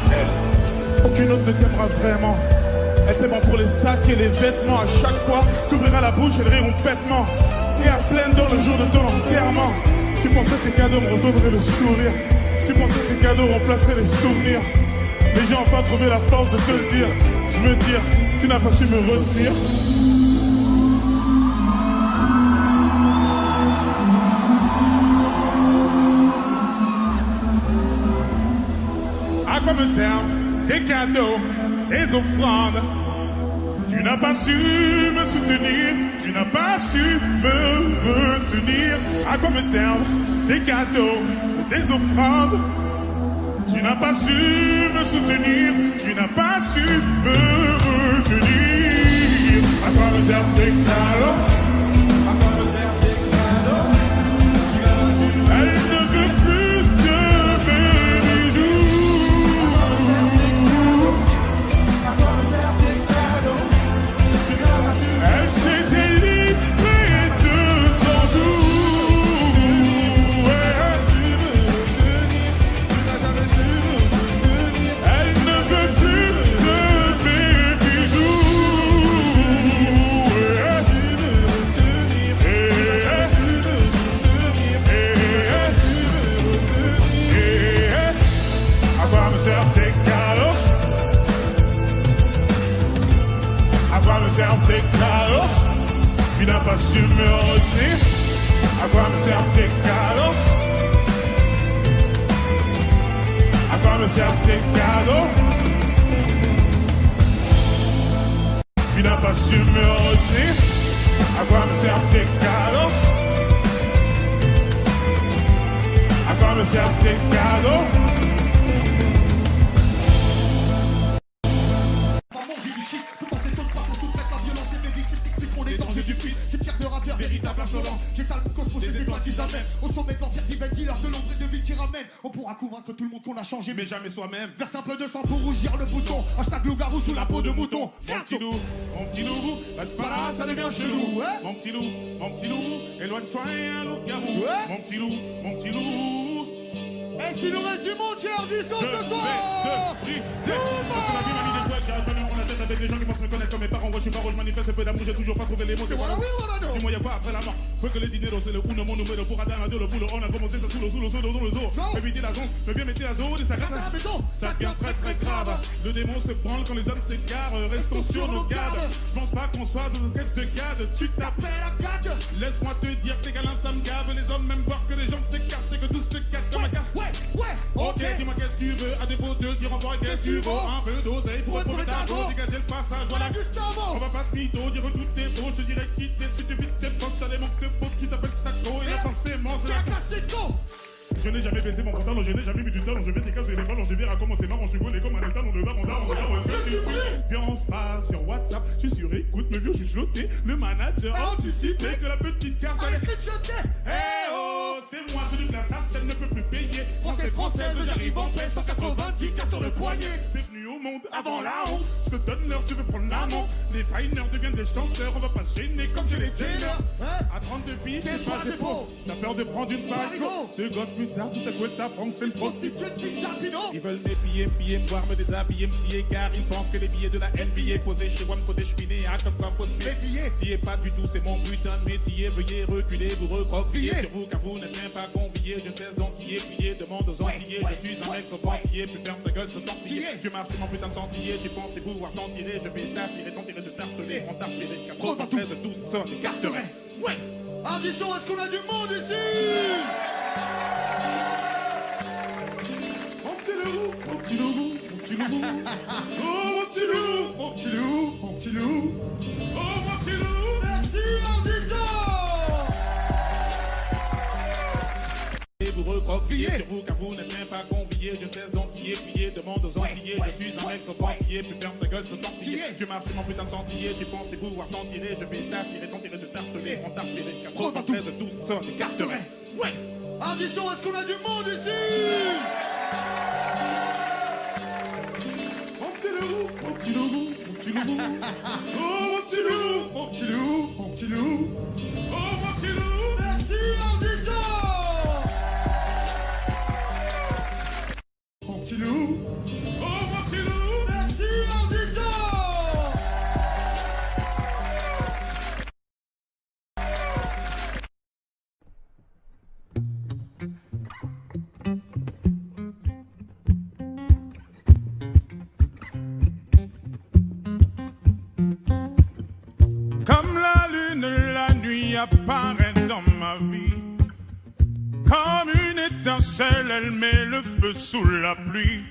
Aucune autre ne t'aimera vraiment. Elle t'aimera pour les sacs et les vêtements. À chaque fois qu'ouvrira la bouche, elles riront bêtement. Et à pleine dents le jour de ton enterrement. Tu pensais que tes cadeaux me redonneraient le sourire. Tu pensais que tes cadeaux remplaceraient les souvenirs. Mais j'ai enfin trouvé la force de te le dire. Je me dire, tu n'as pas su me retenir. À quoi me servent des cadeaux, des offrandes? Tu n'as pas su me soutenir, tu n'as pas su me retenir. À quoi me servent des cadeaux, des offrandes? Tu n'as pas su me soutenir, tu n'as pas su me retenir. À quoi me servent des cadeaux? À quoi me servent des cadeaux? Tu n'as pas su. Elle ne veut plus de mes bijoux. À quoi me servent des cadeaux? Tu n'as pas su. Elle s'est délivrée de son jour. Tes cadeaux, tu n'as pas su me retenir. À quoi me servent tes cadeaux? À quoi me servent tes cadeaux? Tu n'as pas su me retenir. À quoi me servent tes cadeaux? À quoi me servent tes cadeaux? Véritable insolence, j'étale mon cosmos, c'est des étoiles qui amènent. Au sommet de l'empire divin, dealer de l'ombre et de vie qui ramène. On pourra convaincre tout le monde qu'on a changé, mais jamais soi-même. Verse un peu de sang pour rougir le bouton. Hashtag loup-garou sous la peau de mouton. Mon petit loup, reste pas là, ça devient chelou. Mon petit loup, éloigne-toi et un loup-garou. Mon petit loup. Est-ce qu'il nous reste du monde chez Ardisson ce soir? Parce que la vie m'a mis des couettes, j'ai reconnu mon tête avec les gens qui pensent me connaître comme mes parents. Moi je suis parole, je manifeste un peu d'amour, j'ai toujours pas trouvé les mots. C'est voilà, oui, voilà, non. Dis-moi y'a quoi après la mort? Faut que les dîners c'est le uno, mon numéro pour atteindre un deux, le boulot. On a commencé ça sous le dans le zoo. Éviter la zone, me bien mettre la zone et ça reste à la maison. Ça devient très très grave. Le démon se branle quand les hommes s'égarent. Restons sur nos gardes. Je pense pas qu'on soit dans un sketch de garde. Tu t'appelles la garde. Laisse-moi te dire que tes galins ça me gave. Les hommes même peur que les gens s'écartent et que tous se cachent dans ma carte. Ouais. Ok, dis-moi qu'est-ce que tu veux, à défaut de dire au revoir, qu'est-ce que tu veux? Un peu d'oseille pour retrouver ta go, dégager le passage, voilà. On va pas se mytho, dire tout est beau, je te dirais quitter si tu vides tes poches, ça des manques de peau, tu t'appelles Sacco, et là forcément c'est la classico. Je n'ai jamais baissé mon pantalon, je n'ai jamais mis du talon, je vais te casser les ballons, je verrai comment c'est marrant, je suis volé comme un étalon de baron d'arron, viens on se parle sur WhatsApp, je suis sur écoute, me vieux chuchoter, le manager a anticipé que la petite carte allait chuchoter. Eh oh, c'est moi celui de l'assassin, ne peut plus payer. Française, j'arrive en paix, 190 cas sur le poignet. T'es venu au monde avant la honte, je te donne l'heure, tu veux prendre l'amont. Les finers deviennent des chanteurs, on va pas se gêner comme chez les Taylor. À 32 piges, t'es pas assez beau, t'as peur de prendre une parigo. Deux gosses plus tard, tout à coup elle t'apprend que c'est le prostitué de Pizza Pino. Ils veulent m'épiller, me voir, me déshabiller, me scier, car ils pensent que les billets de la NBA posés chez moi, me côté cheminée, comme quoi faut se méfier. T'y es pas du tout, c'est mon putain de métier. Veuillez reculer, vous recroquiller sur vous, car vous n'êtes même pas conviés. Je cesse d'antiller, plier, demande aux Antillais. Je suis un mec repentillé, plus ferme ta gueule, te tortiller. Tu marches sur mon putain de sentier, tu pensais pouvoir t'en tirer. Je vais t'attirer, t'en tirer, te tarteler, en tarter les 93, 12, ça écarterait. Ouais! Ardisson, est-ce qu'on a du monde ici? Mon petit loup. Merci Ardisson. Et vous recroquillez sur vous car vous n'êtes même pas conviés. Je cesse d'antiller, plier, demande aux Antillais. Je suis un mec repentillé, plus ferme ta gueule, te tortiller. Tu marches sur mon putain de sentier, tu pensais pouvoir t'en tirer. Je vais t'attirer, t'en tirer, te tarteler, en tarter les 93, 12, ça écarterait. Ouais! Ardisson, est-ce qu'on a du monde ici? loup, mon petit loup, mon petit loup. Oh mon petit loup, mon petit loup, mon petit loup. Oh mon petit loup. Merci Ardisson. Mon petit loup. Oh mon petit loup. Merci Ardisson. Comme la lune, la nuit apparaît dans ma vie. Comme une étincelle, elle met le feu sous la pluie.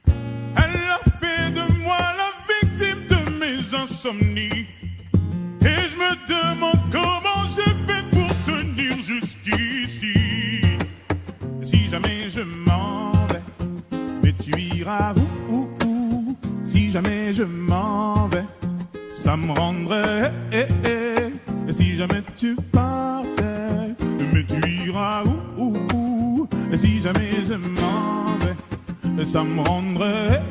Elle a fait de moi la victime de mes insomnies. Et je me demande comment j'ai fait pour tenir jusqu'ici. Si jamais je m'en vais, mais tu iras où. Si jamais je m'en vais, ça me rendrait. Et si jamais tu partais, mais tu iras où. Et si jamais je m'en vais, ça me rendrait.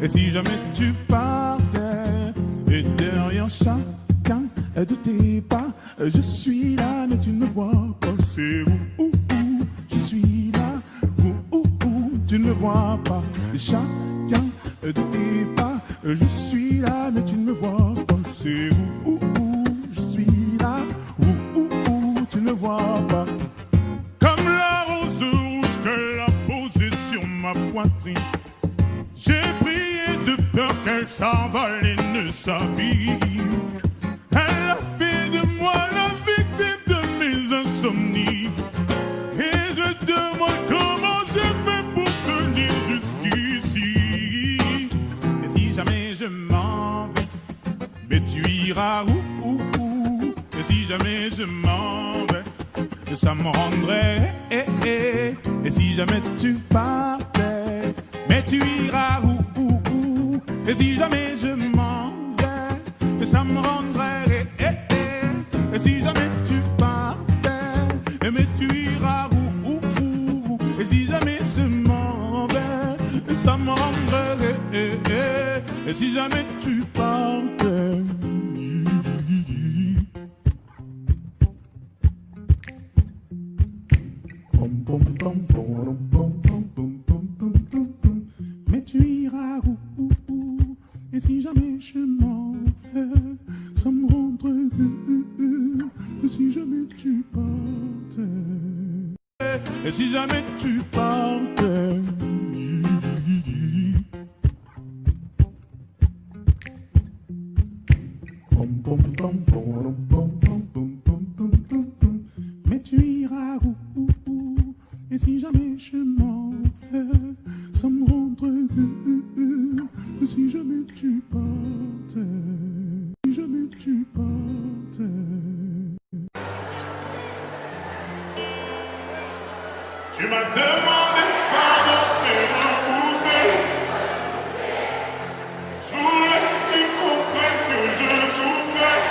Et si jamais tu partais, et derrière chacun de tes pas, je suis là, mais tu ne me vois pas. C'est où. Je suis là, où. Tu ne me vois pas. Et chacun de tes pas, je suis là, mais tu ne me vois pas. C'est où. Je suis là, où. Tu ne me vois pas. Comme la rose rouge qu'elle a posée sur ma poitrine, j'ai prié de peur qu'elle s'envole et ne s'abîme. Elle a fait de moi la victime de mes insomnies. Et je demande comment j'ai fait pour tenir jusqu'ici. Et si jamais je m'en vais, mais tu iras où. Et si jamais je m'en vais, ça me rendrait. Et si jamais tu partais, mais tu iras où. Et si jamais je m'en vais, ça me rendrait. Et si jamais tu partais, mais tu iras où. Et si jamais je m'en vais, ça me rendrait. Et si jamais tu partais. Mais tu iras où. Et si jamais je m'en vais, ça me rendrait. Et si jamais tu partais. Et si jamais tu partais. Mais tu iras où. Et si jamais je m'en vais, ça me rendrait. Et si jamais tu partais. Si jamais tu partais. Tu m'as demandé pardon, je t'ai repoussé. Je voulais que tu comprennes que je souffrais.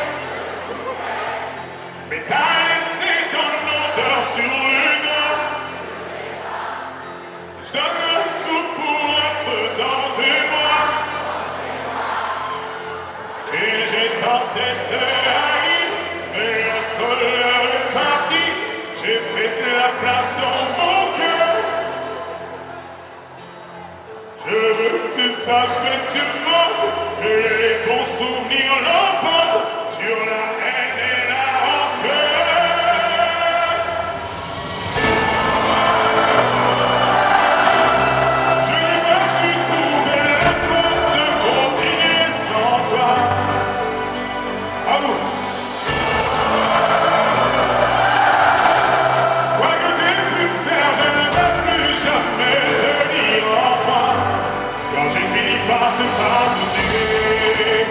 Mais t'as laissé ton odeur sur le dos. Je donne tout pour être dans tes bras. Et j'ai tenté de te haïr, mais la colère est partie. J'ai fait de la place dans mon cœur. Je veux que tu saches que tu manques, que les bons souvenirs l'emportent sur la haine et la rancœur. Je me suis trouvé la force de continuer sans toi. À vous. Quoi que tu aies pu me faire, je ne vais plus jamais te dire au revoir. Quand j'ai fini par te pardonner,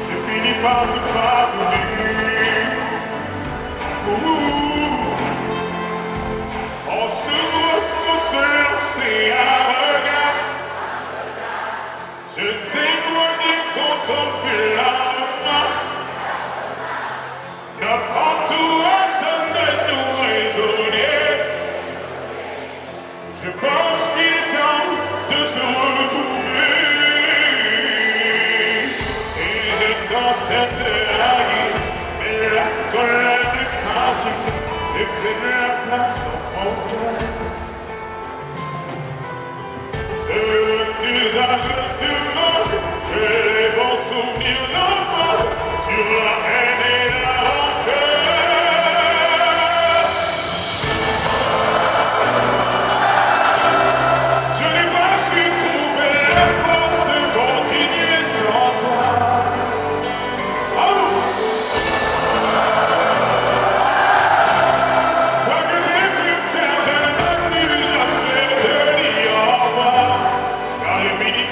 j'ai fini par te pardonner. On se voit sans se lancer un regard. Je ne sais quoi dire quand on fait la remarque. Notre entourage donne de nous raisonner. Je pense qu'il est temps de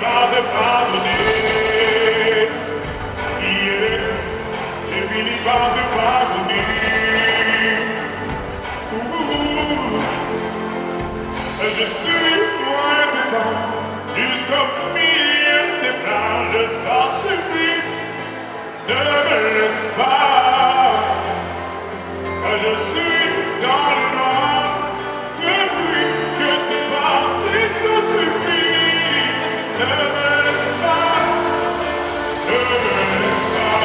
par te pardonner. Yeah, j'ai fini par te pardonner. Je suis loin de temps, jusqu'au milieu des flammes, je t'en supplie, ne me laisse pas. Je suis dans le noir, depuis que tu es parti, je t'en supplie, ne me laisse pas, ne me laisse pas.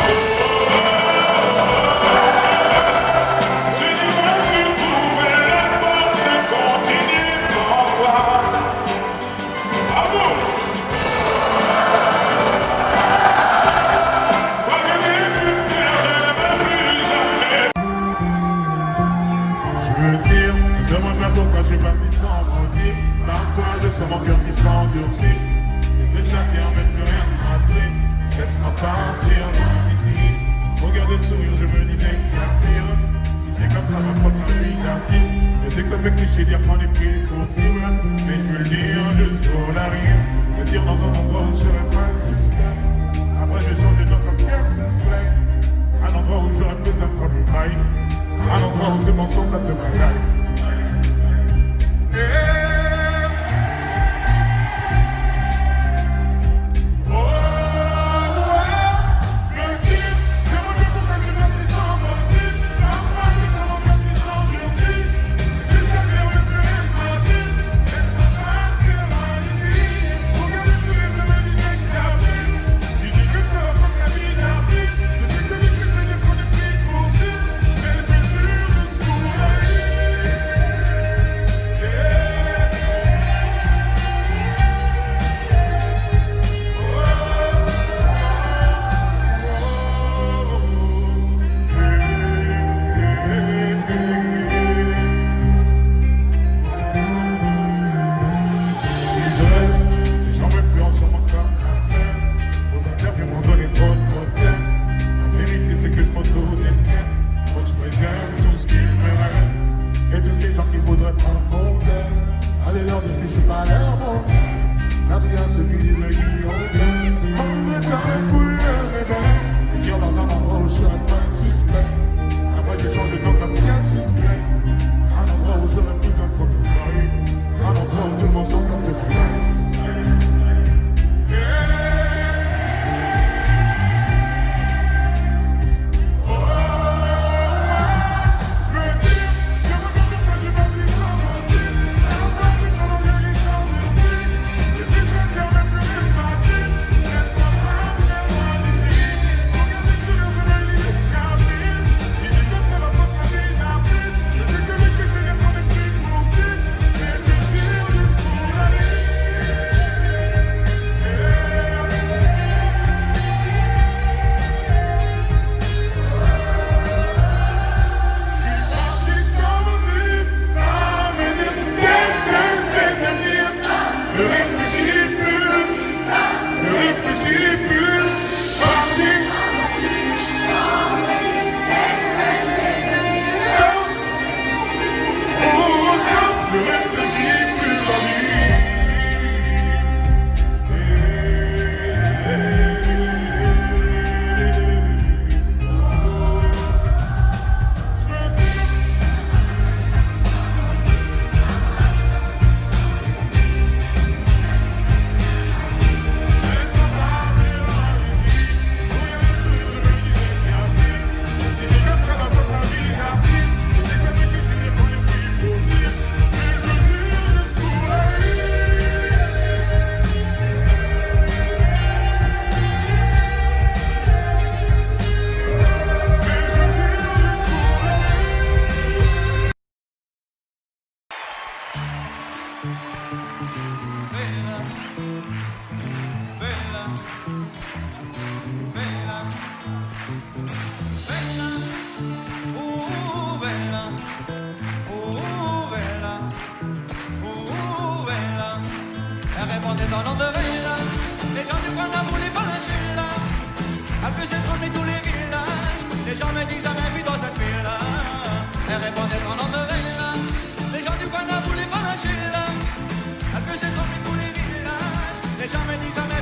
Je dois surtout la force de continuer sans toi. Amour. Pas que des plus faire, je ne veux plus jamais. Je veux dire, ne demande-moi pourquoi j'ai parti sans mentir. Parfois je sens mon cœur qui s'endurcit. C'est triste à dire, mais plus rien ne m'attriste. Laisse-moi partir loin d'ici. Regarder le sourire, je me disais qu'il y a pire. Si c'est comme ça ma propre vie d'artiste. Je sais que ça fait cliché dire qu'on est pris pour cible. Mais je veux le dire juste pour la rire. Le dire dans un endroit où je serais pas le suspect. Après j'ai changé de nom comme qu'est-ce qui se plaît. Un endroit où j'aurais peut-être un premier bail. Un endroit où tout le monde s'en tape de ma life. Merci à ceux qui disent le guillaume. On est un couleur rebelle. Et dire dans un endroit où je serais pas le suspect. Après j'ai changé de nom comme bien suspect. Un endroit où j'aurais plus un premier bail. Un endroit où tout le monde s'en tape de ma life. dans l'an de Vela. Les gens du coin voulaient pas lâcher là. Elle faisait trembler tous les villages. Les gens me disent jamais vu dans cette ville-là. Elle répondait dans l'an de Vela. Les gens du coin voulaient pas lâcher là. Elle faisait trembler tous les villages. Les gens me disent jamais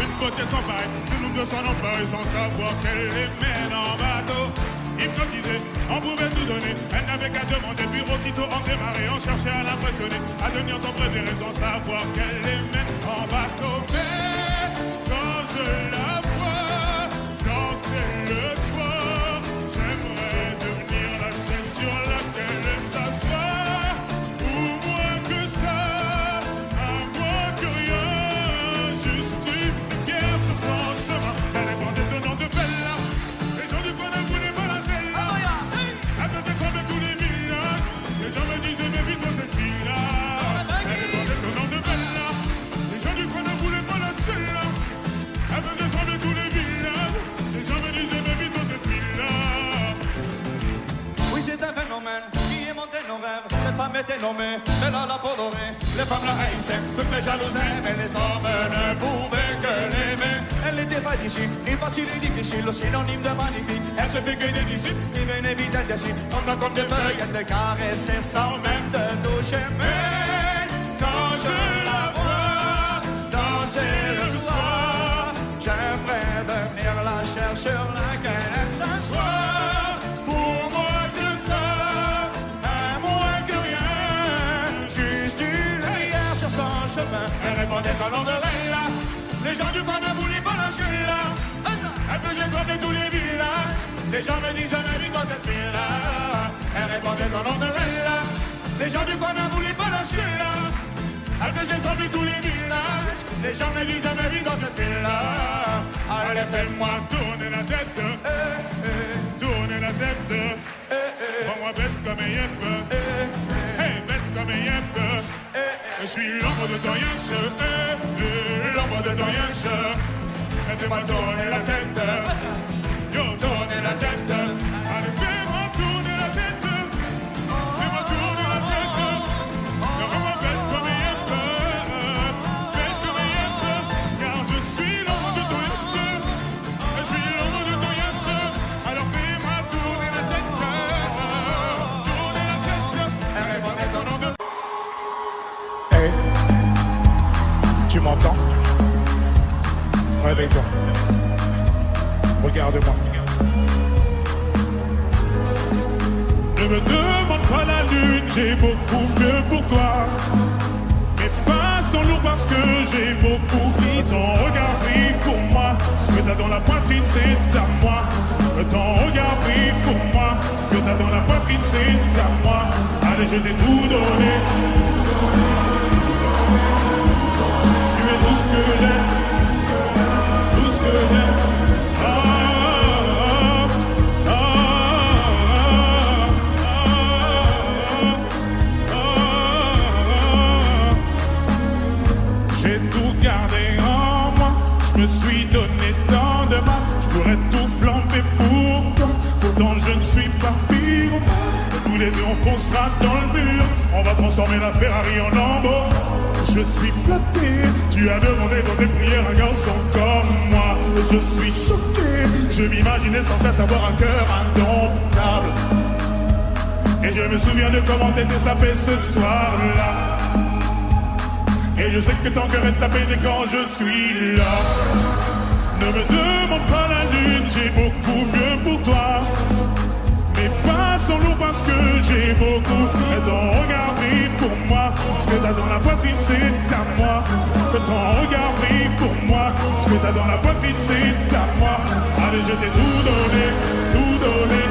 Une beauté sans pareil, tout le monde de s'en emparer sans savoir qu'elle les mène en bateau. Hypnotisée, on pouvait tout donner, elle n'avait qu'à demander, puis aussitôt on démarrait, on cherchait à l'impressionner, à devenir son préféré sans savoir qu'elle les mène en bateau. Mais quand je la vois danser le soir, j'aimerais devenir la chaise sur laquelle elle s'assoit, ou moins que ça, à moins que rien, juste une pierre sur son chemin. Elle est bordée de nom de Bella, les gens du coin ne voulaient pas la celle-là. Elle faisait trembler tous les villages, les gens me disaient mais vite dans cette ville-là. Elle est bordée de nom de Bella, les gens du coin ne voulaient pas la celle-là. Elle faisait trembler tous les villages, les gens me disaient mais vite dans cette ville-là. Oui, c'est un phénomène qui est monté nos rêves. Cette femme était nommée Bella la peau dorée. Les femmes la haïssaient, toutes les jalousaient, mais les hommes ne pouvaient que l'aimer. Elle n'était pas d'ici, ni facile ni difficile, synonyme de magnifique. Elle se fait que des disciples qui venaient vite d'ici, comme comme des feuilles, elle te caressait sans même te toucher. Mais quand je la vois danser le soir, j'aimerais devenir la chair sur laquelle elle s'assoit. Pour moi que ça, à moins que rien, juste une rivière sur son chemin. Elle répondait au nom de Bella, les gens du coin ne voulaient pas lâcher là. Elle faisait trembler tous les villages, les gens me disaient mais vite dans cette ville-là. Elle répondait au nom de Bella, les gens du coin ne voulaient pas lâcher là. Elle faisait trembler tous les villages, les gens me disaient mais vite dans cette ville-là. Allez, fais-moi Tourner la tête, tourner la tête, rends-moi bête comme un yep, hey bête comme un yep. Je suis l'ombre de ton yens, l'ombre de ton yens. Fais-moi tourner la tête, yo tourner la tête. Allez fais-moi tourner la tête, fais-moi tourner la tête. Rends-moi bête comme un yep, bête comme un yep. Car je suis l'ombre de ton yens, je suis l'ombre de ton yens. Alors fais-moi tourner la tête, tourner la tête. Elle répondait au nom de... Hey, tu m'entends? Réveille-toi. Regarde-moi. Ne me demande pas la lune, j'ai beaucoup mieux pour toi. Mais pas sans lourd parce que j'ai beaucoup pris. Ton regard brille pour moi. Ce que t'as dans la poitrine, c'est à moi. Ton regard brille pour moi. Ce que t'as dans la poitrine, c'est à moi. Allez, je t'ai tout donné. Tu es tout ce que j'aime. Tout ce que j'aime. J'ai tout gardé en moi. Je me suis donné tant de mal. Je pourrais tout flamber pour toi. Pourtant je ne suis pas pire. Tous les deux on foncera dans le mur. On va transformer la Ferrari en Lambo. Je suis flatté, tu as demandé dans tes prières un garçon comme moi. Je suis choqué, je m'imaginais sans cesse avoir un cœur indomptable. Et je me souviens de comment t'étais sapé ce soir-là. Et je sais que ton cœur est apaisé quand je suis là. Ne me demande pas la lune, j'ai beaucoup mieux pour toi. Mais pas sans lourd parce que j'ai beaucoup. Mais ton regard brille pour moi. Ce que t'as dans la poitrine c'est à moi. Mais ton regard brille pour moi. Ce que t'as dans la poitrine c'est à moi. Allez je t'ai tout donné, tout donné.